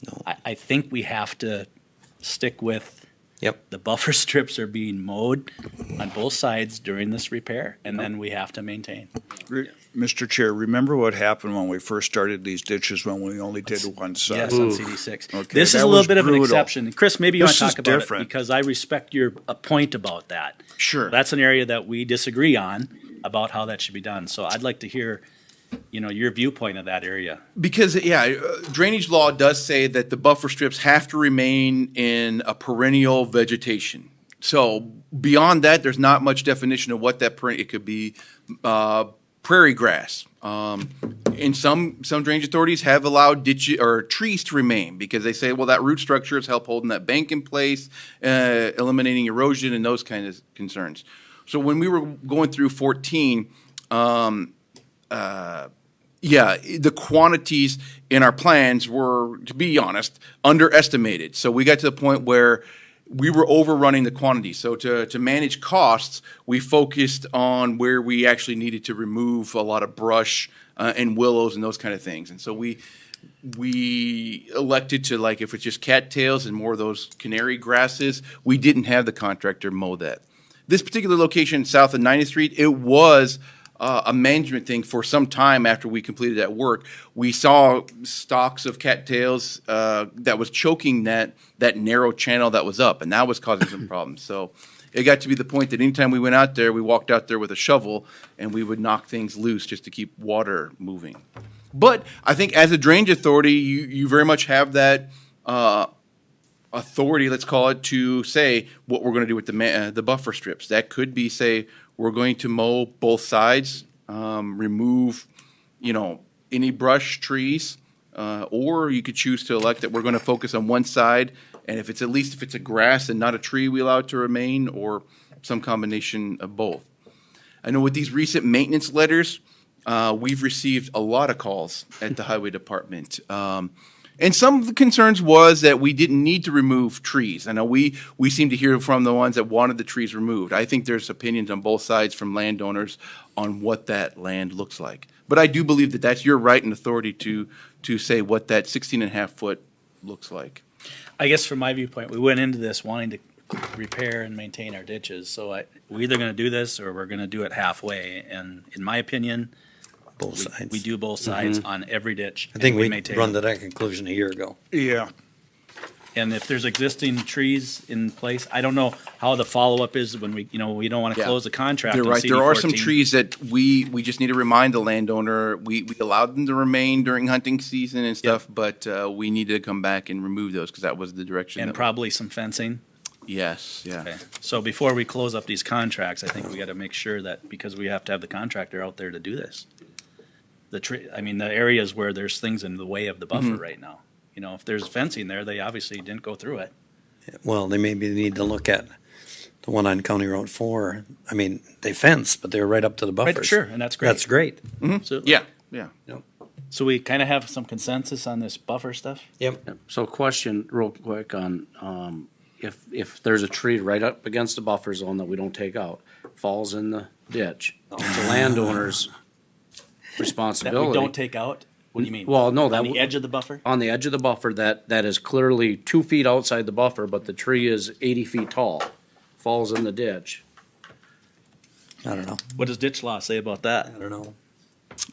No. I think we have to stick with the buffer strips are being mowed on both sides during this repair, and then we have to maintain. Mr. Chair, remember what happened when we first started these ditches when we only did one side? Yes, on CD6. Okay, this is that a little was bit of an brutal. exception. Chris, maybe you want This to is talk about different. it, because I respect your point about that. Sure. That's an area that we disagree on about how that should be done. So I'd like to hear, your viewpoint of that area. because drainage law does say that the buffer strips have to remain in a perennial vegetation. So beyond that, there's not much definition of what that it could be. Prairie grass. And some drainage authorities have allowed trees to remain because they say, well, that root structure is help holding that bank in place, eliminating erosion and those kind of concerns. So when we were going through 14, Yeah, the quantities in our plans were, to be honest, underestimated. So we got to the point where we were overrunning the quantity. So to manage costs, we focused on where we actually needed to remove a lot of brush and willows and those kind of things. And so we elected to, like, if it's just cattails and more of those canary grasses, we didn't have the contractor mow that. This particular location south of 90th Street, it was a management thing for some time after we completed that work. We saw stalks of cattails that was choking that narrow channel that was up, and that was causing some problems. So it got to be the point that anytime we went out there, we walked out there with a shovel, and we would knock things loose just to keep water moving. But I think as a drainage authority, you very much have that authority, let's call it, to say what we're going to do with the buffer strips. That could be, say, we're going to mow both sides, remove, any brush, trees, or you could choose to elect that we're going to focus on one side, and if it's a grass and not a tree, we allow it to remain, or some combination of both. I know with these recent maintenance letters, we've received a lot of calls at the highway department. And some of the concerns was that we didn't need to remove trees. I know we seem to hear from the ones that wanted the trees removed. I think there's opinions on both sides from landowners on what that land looks like. But I do believe that that's your right and authority to say what that 16.5 foot looks like. I guess from my viewpoint, we went into this wanting to repair and maintain our ditches. So we're either going to do this or we're going to do it halfway. And in my opinion, both sides. We do both sides on every ditch. I think we maintain run to that conclusion a year ago. Yeah. And if there's existing trees in place, I don't know how the follow-up is when we don't want to close the contract. You're on right. CD There are some 14. trees that we just need to remind the landowner. We allowed them to remain during hunting season and stuff, but we need to come back and remove those because that was the direction. And probably some fencing. Yes, yeah. Okay. So before we close up these contracts, I think we got to make sure that, because we have to have the contractor out there to do this. The areas where there's things in the way of the buffer right now. If there's fencing there, they obviously didn't go through it. Well, they maybe need to look at the one on County Road 4. I mean, they fence, but they're right up to the buffers. Right, sure, and that's great. That's great. Absolutely. Yeah. So we kind of have some consensus on this buffer stuff? Yep. So question real quick on, if there's a tree right up against the buffer zone that we don't take out, falls in the ditch, it's a landowner's responsibility. That we don't take out? What do you mean? Well, no, on the edge of the buffer? On the edge of the buffer, that is clearly 2 feet outside the buffer, but the tree is 80 feet tall, falls in the ditch. I don't know. What does ditch law say about that? I don't know.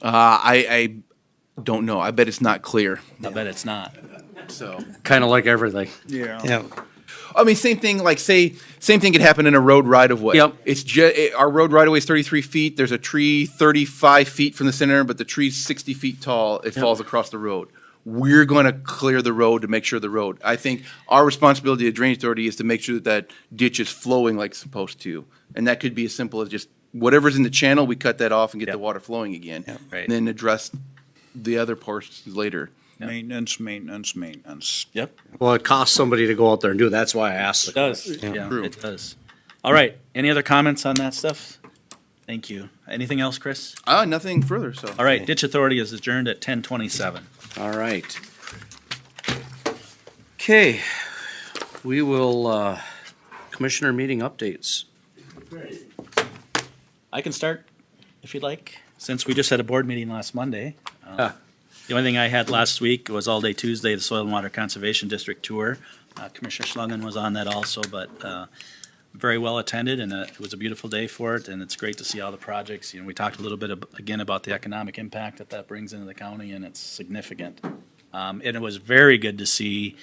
I don't know. I bet it's not clear. I bet it's not. So kind of like everything. Yeah. I mean, same thing could happen in a road right of way. Yep. It's our road right of way is 33 feet. There's a tree 35 feet from the center, but the tree's 60 feet tall. It falls across the road. We're going to clear the road to make sure the road. I think our responsibility as Drainage Authority is to make sure that ditch is flowing like it's supposed to. And that could be as simple as just whatever's in the channel, we cut that off and get the water flowing again. Right. And then address the other parts later. Maintenance. Yep. Well, it costs somebody to go out there and do it. That's why I asked. It does. Yeah, True. it does. All right. Any other comments on that stuff? Thank you. Anything else, Chris? Nothing further. So. All right. Ditch Authority is adjourned at 10:27. All right. Okay, we will, commissioner meeting updates. I can start if you'd like, since we just had a board meeting last Monday. The only thing I had last week was all day Tuesday, the Soil and Water Conservation District Tour. Commissioner Schlungen was on that also, but very well attended, and it was a beautiful day for it, and it's great to see all the projects. We talked a little bit again about the economic impact that brings into the county, and it's significant. And it was very good to see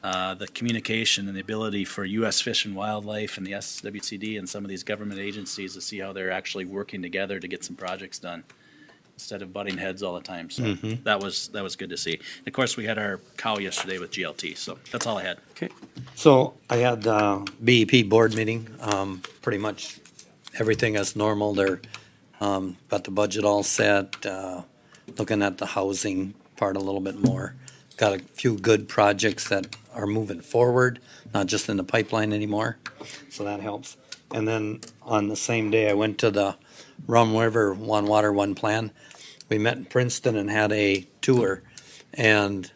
the communication and the ability for U.S. Fish and Wildlife and the SWCD and some of these government agencies to see how they're actually working together to get some projects done, instead of butting heads all the time. So that was good to see. And of course, we had our cow yesterday with GLT. So that's all I had. Okay. So I had BEP board meeting. Pretty much everything is normal. They're got the budget all set. Looking at the housing part a little bit more. Got a few good projects that are moving forward, not just in the pipeline anymore. So that helps. And then on the same day, I went to the Rum River One Water One Plan. we met in Princeton and had a tour. And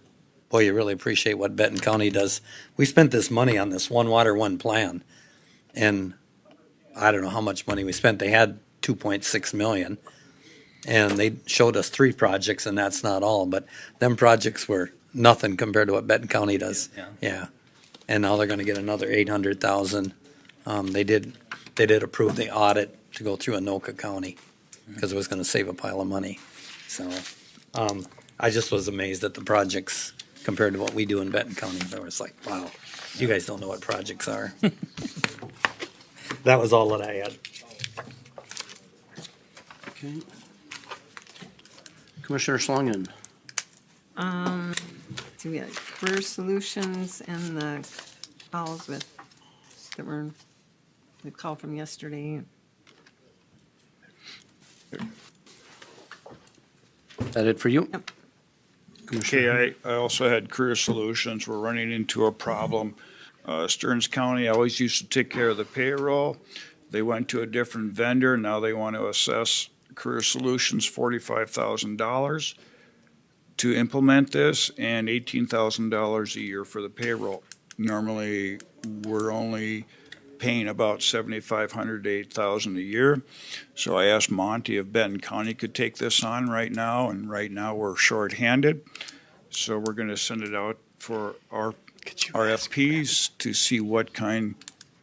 boy, you really appreciate what Benton County does. We spent this money on this one water, one plan. And I don't know how much money we spent. They had 2.6 million. And they showed us 3 projects, and that's not all. But them projects were nothing compared to what Benton County does. Yeah. And now they're going to get another 800,000. They did approve the audit to go through Anoka County because it was going to save a pile of money. So I just was amazed at the projects compared to what we do in Benton County. I was like, wow, you guys don't know what projects are. That was all that I had. Okay. Commissioner Schlangen. So we had Career Solutions and the calls with, that were, the call from yesterday. Is that it for you? Yep. Okay, I also had Career Solutions. We're running into a problem. Stearns County always used to take care of the payroll. They went to a different vendor. Now they want to assess Career Solutions $45,000 to implement this and $18,000 a year for the payroll. Normally, we're only paying about $7,500 to $8,000 a year. So I asked Monty if Benton County could take this on right now, and right now we're shorthanded. So we're going to send it out for our RFPs to see what kind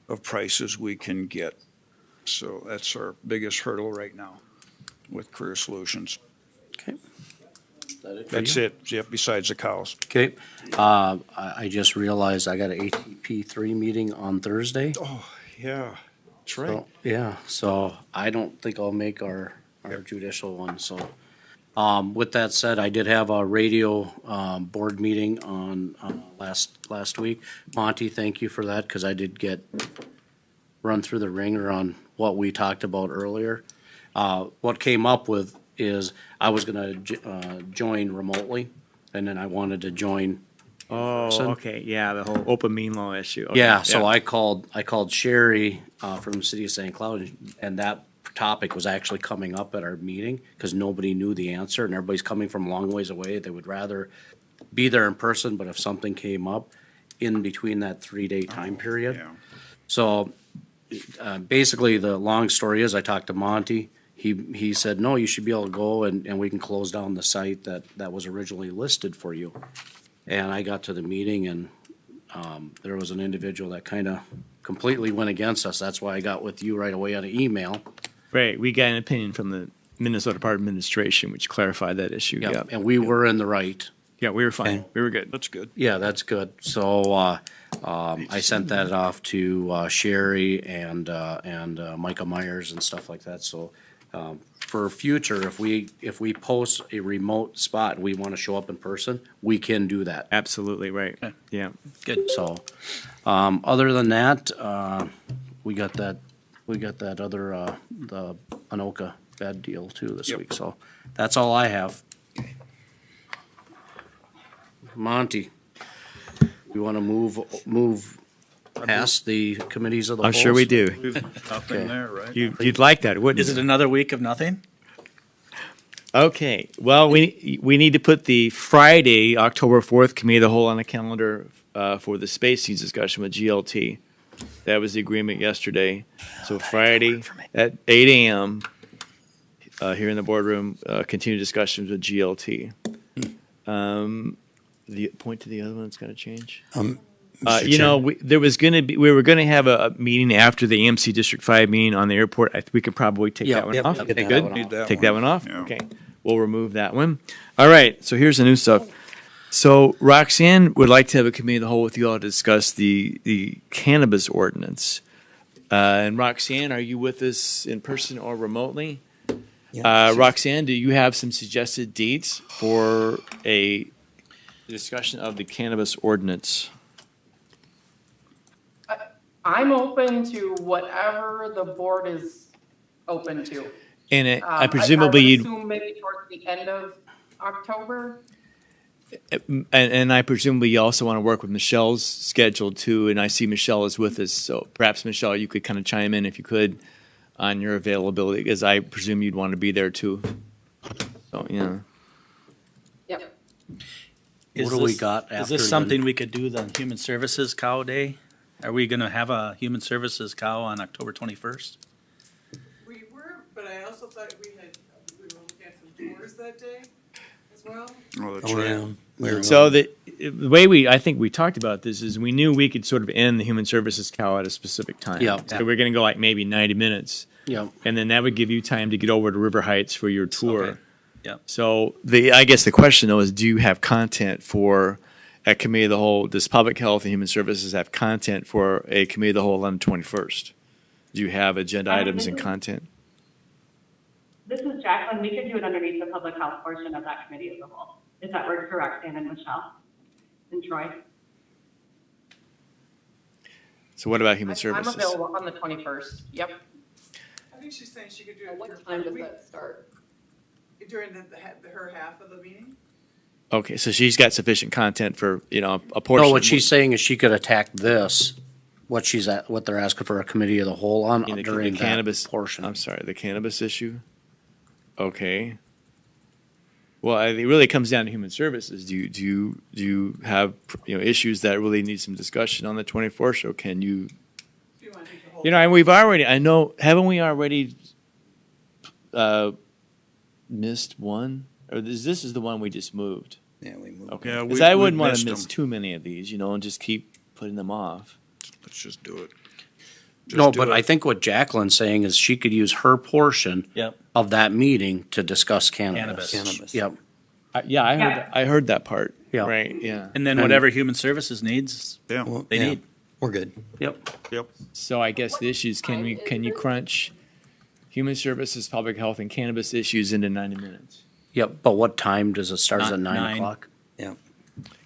of prices we can get. So that's our biggest hurdle right now with Career Solutions. Okay. That's it. Yep, besides the cows. Okay. I just realized I got an ATP3 meeting on Thursday. Oh, yeah, that's right. So, yeah, so I don't think I'll make our judicial one, so. With that said, I did have a radio, board meeting on, last week. Monty, thank you for that, cause I did get run through the ringer on what we talked about earlier. What came up with is I was gonna, join remotely, and then I wanted to join. Oh, person. okay, yeah, the whole open mean law issue. Okay, Yeah, so I called Sherry, from the city of St. Cloud, and that topic was actually coming up at our meeting, cause nobody knew the answer, and everybody's coming from long ways away. They would rather be there in person, but if something came up in between that 3-day time period. Yeah. So, basically, the long story is, I talked to Monty. He said, no, you should be able to go and we can close down the site that was originally listed for you. And I got to the meeting and, there was an individual that kinda completely went against us. That's why I got with you right away on an email. Right, we got an opinion from the Minnesota Department of Administration, which clarified that issue, yeah. And we were in the right. Yeah, we were fine, we were good. That's good. Yeah, that's good. So, I sent that off to, Sherry and Micah Myers and stuff like that, so, for future, if we post a remote spot and we wanna show up in person, we can do that. Absolutely, right, yeah. Good. So, other than that, we got that other, the Anoka bed deal too this week, so that's all I have. Monty, you wanna move past the committees of the whole? I'm sure we do. Nothing there, right? You'd like that, wouldn't you? Is it another week of nothing? Okay, well, we need to put the Friday, October 4th committee of the whole on the calendar for the space needs discussion with GLT. That was the agreement yesterday. So Friday at 8 a.m. Here in the boardroom, continue discussions with GLT. The point to the other one that's got to change. We were going to have a meeting after the AMC District 5 meeting on the airport. We could probably take that one off. Take Good. that Take that one off. Yeah. Okay, we'll remove that one. All right. So here's the new stuff. So Roxanne would like to have a committee of the whole with you all to discuss the cannabis ordinance. And Roxanne, are you with us in person or remotely? Yeah, sure. Roxanne, do you have some suggested dates for a discussion of the cannabis ordinance? I'm open to whatever the board is open to. And I presumably would you'd, assume maybe towards the end of October. and I presumably you also want to work with Michelle's schedule too. And I see Michelle is with us, so perhaps Michelle, you could kind of chime in if you could on your availability, because I presume you'd want to be there too. So, yeah. Yep. What do we got Is after this then? something we could do the Human Services Cow Day? Are we gonna have a Human Services Cow on October 21st? We were, but I also thought we were looking at some tours that day as well. Oh, that's right. So the way I think we talked about this is we knew we could sort of end the Human Services Cow at a specific time. Yeah. So we're going to go like maybe 90 minutes. Yeah. And then that would give you time to get over to River Heights for your tour. Okay. Yep. So I guess the question though is, do you have content for a committee of the whole? Does Public Health and Human Services have content for a committee of the whole on the 21st? Do you have agenda items and content? This is Jacqueline. We could do it underneath the public health portion of that committee as a whole. If that works for Roxanne and Michelle and Troy. So what about Human I'm Services? available on the 21st. Yep. I think she's saying she could do it. What time does that start? During her half of the meeting? Okay, so she's got sufficient content for, a portion. No, what she's saying is she could attack this, what they're asking for a committee of the whole on during the that cannabis portion. I'm sorry, the cannabis issue. Okay. Well, it really comes down to Human Services. Do you have issues that really need some discussion on the 24th? So can you? And we've already. Haven't we already missed one? Or this is the one we just moved? Yeah, we moved. Okay. Yeah, Because we I wouldn't want missed to miss them. too many of these, and just keep putting them off. Let's just do it. No, but I think what Jacqueline's saying is she could use her portion Yep. of that meeting to discuss cannabis. Cannabis. Yep. I heard that part. Yeah. Right. Yeah. And then whatever Human Services needs, Yeah. they need. We're good. Yep. Yep. So I guess the issue is, can you crunch Human Services, Public Health, and cannabis issues into 90 minutes? Yep. But what time does it start? Is it 9 9. o'clock? Yeah.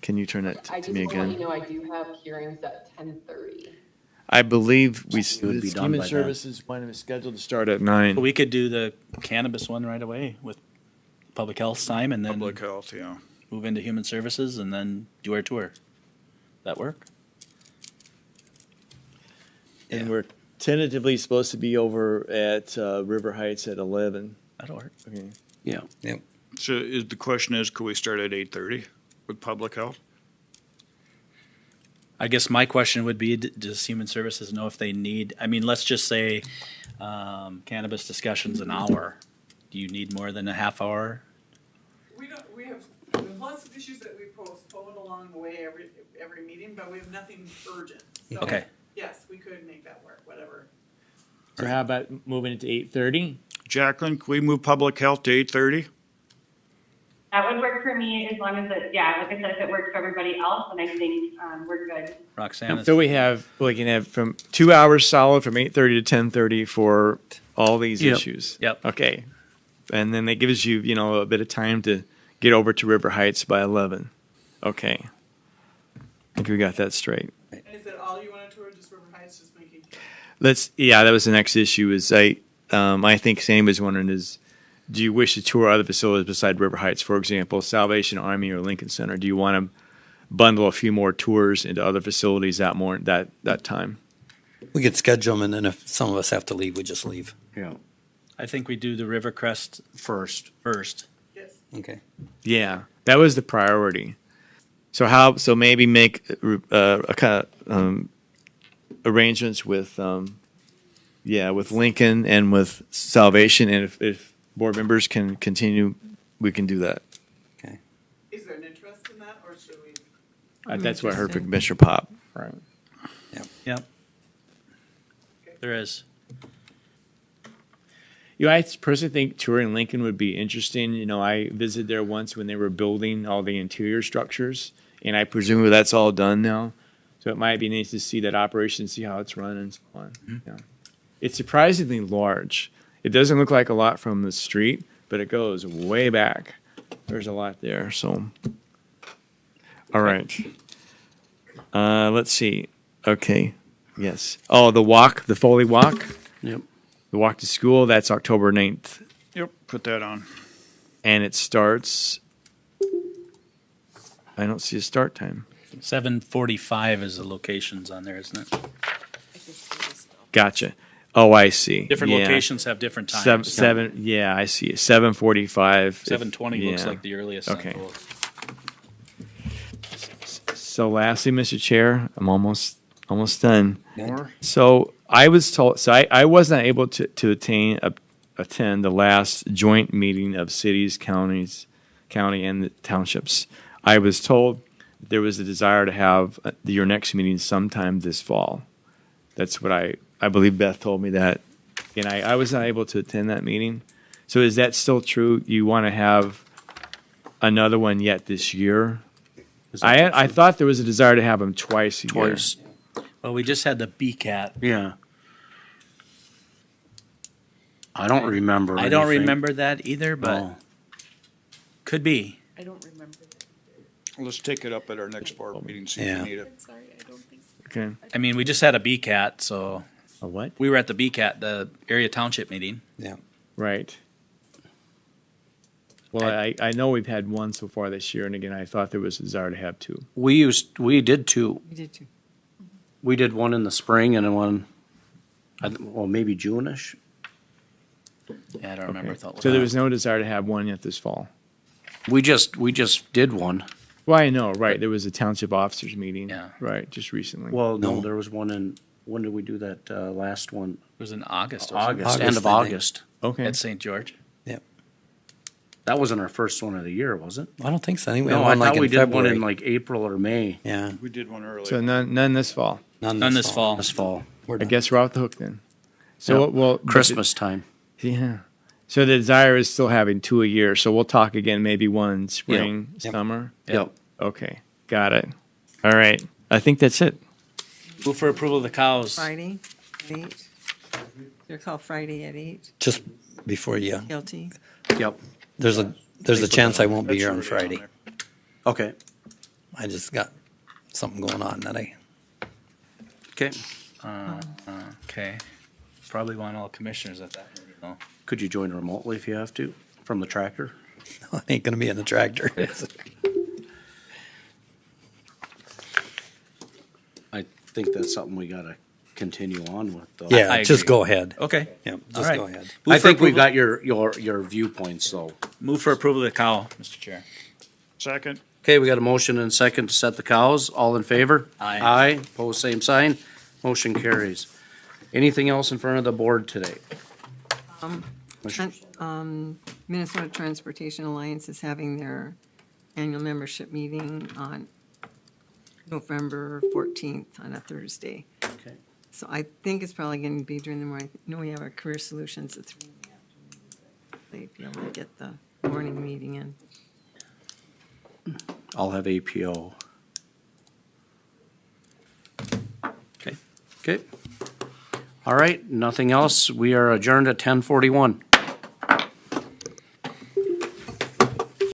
Can you turn that I to just me want to let again? you know I do have hearings at 10:30. I believe It would be done Human by then. Services one is scheduled to start at 9. But we could do the cannabis one right away with Public Health time, and then Public Health, yeah. move into Human Services, and then do our tour. That work? And we're tentatively supposed to be over at River Heights at 11. That'll work. Okay. Yeah. Yep. So the question is, could we start at 8:30 with Public Health? I guess my question would be, does Human Services know if they need, let's just say cannabis discussion's an hour. Do you need more than a half hour? We have lots of issues that we postpone along the way every meeting, but we have nothing urgent. So, Okay. yes, we could make that work, whatever. So how about moving it to 8:30? Jacqueline, can we move Public Health to 8:30? That would work for me as long as like I said, if it works for everybody else, then I think we're good. Roxanne? So we can have from 2 hours solid from 8:30 to 10:30 for all these Yep. issues. Yep. Okay. And then that gives you, a bit of time to get over to River Heights by 11. Okay. I think we got that straight. And is that all you want to tour, just River Heights, just making? That was the next issue is I think Sam was wondering is, do you wish to tour other facilities beside River Heights, for example, Salvation Army or Lincoln Center? Do you want to bundle a few more tours into other facilities that time? We could schedule them, and then if some of us have to leave, we just leave. Yeah. I think we do the Rivercrest First. Yes. Okay. Yeah, that was the priority. So maybe make a kind of arrangements with Lincoln and with Salvation, and if board members can continue, we can do that. Okay. Is there an interest in that, or should we? That's what I heard from Commissioner Pop. Right. Yep. There is. I personally think touring Lincoln would be interesting. I visited there once when they were building all the interior structures, and I presume that's all done now. So it might be nice to see that operation, see how it's run and so on. Yeah. It's surprisingly large. It doesn't look like a lot from the street, but it goes way back. There's a lot there. So, all right. Let's see. Okay. Yes. Oh, the Foley Walk. Yep. The walk to school, that's October 9th. Yep, put that on. And it starts, I don't see a start time. 7:45 is the locations on there, isn't it? Gotcha. Oh, I see. Different Yeah. locations have different times. Yeah, I see. 7:45. 7:20 looks yeah. like the earliest on Okay. both. So lastly, Mr. Chair, I'm almost done. More? So I was told, so I wasn't able to attend the last joint meeting of cities, county and the townships. I was told there was a desire to have your next meeting sometime this fall. That's what I believe Beth told me that. And I was not able to attend that meeting. So is that still true? You want to have another one yet this year? I thought there was a desire to have them twice a year. Well, we just had the BCAT. Yeah. I don't remember. I don't anything. remember that either, but No. could be. I don't remember. Let's take it up at our next board meeting, see if Yeah. we need it. Sorry, I don't think. Okay. I mean, we just had a BCAT, so. A what? We were at the BCAT, the area township meeting. Yeah. Right. Well, I know we've had one so far this year, and again, I thought there was a desire to have two. We did two. We did too. We did one in the spring and then one, well, maybe June-ish. Yeah, I don't remember. So there was no desire to have one yet this fall? We just did one. Well, I know, right, there was a township officers meeting. Yeah. Right, just recently. Well, no, there was one in, when did we do that, last one? It was in August. wasn't it? August, end of August. Okay. At St. George. Yep. That wasn't our first one of the year, was it? I don't think so. I think we No, had I one like thought we in did one February. in like April or May. Yeah. We did one earlier. So none this fall? None this fall. This fall. We're I done. guess we're off the hook then. So, Yeah. well. Christmas time. Yeah. So the desire is still having two a year, so we'll talk again, maybe one spring, Yep. summer? Yep. Okay, got it. All right, I think that's it. Move for approval of the cows. Friday at 8. They're called Friday at 8. Just before you, Guilty. Yep. there's a chance I won't be here on That's already Friday. Okay. I just got something going on that I, Okay. Okay. Probably want all commissioners at that meeting, though. Could you join remotely if you have to, from the tractor? I ain't gonna be in the tractor. I think that's something we gotta continue on with, though. Yeah, I just agree. go ahead. Okay. Yeah, All just right. go ahead. Move I for think we've approval- got your viewpoints, though. Move for approval of the cow, Mr. Chair. Second. Okay, we got a motion and a second to set the cows. All in favor? Aye. Aye, pose same sign. Motion carries. Anything else in front of the board today? Minnesota Transportation Alliance is having their annual membership meeting on November 14th on a Thursday. Okay. So I think it's probably going to be during the morning. I know we have our career solutions at 3 in the afternoon. They'd be able to get the morning meeting in. I'll have APO. Okay. Okay. All right, nothing else. We are adjourned at 10:41.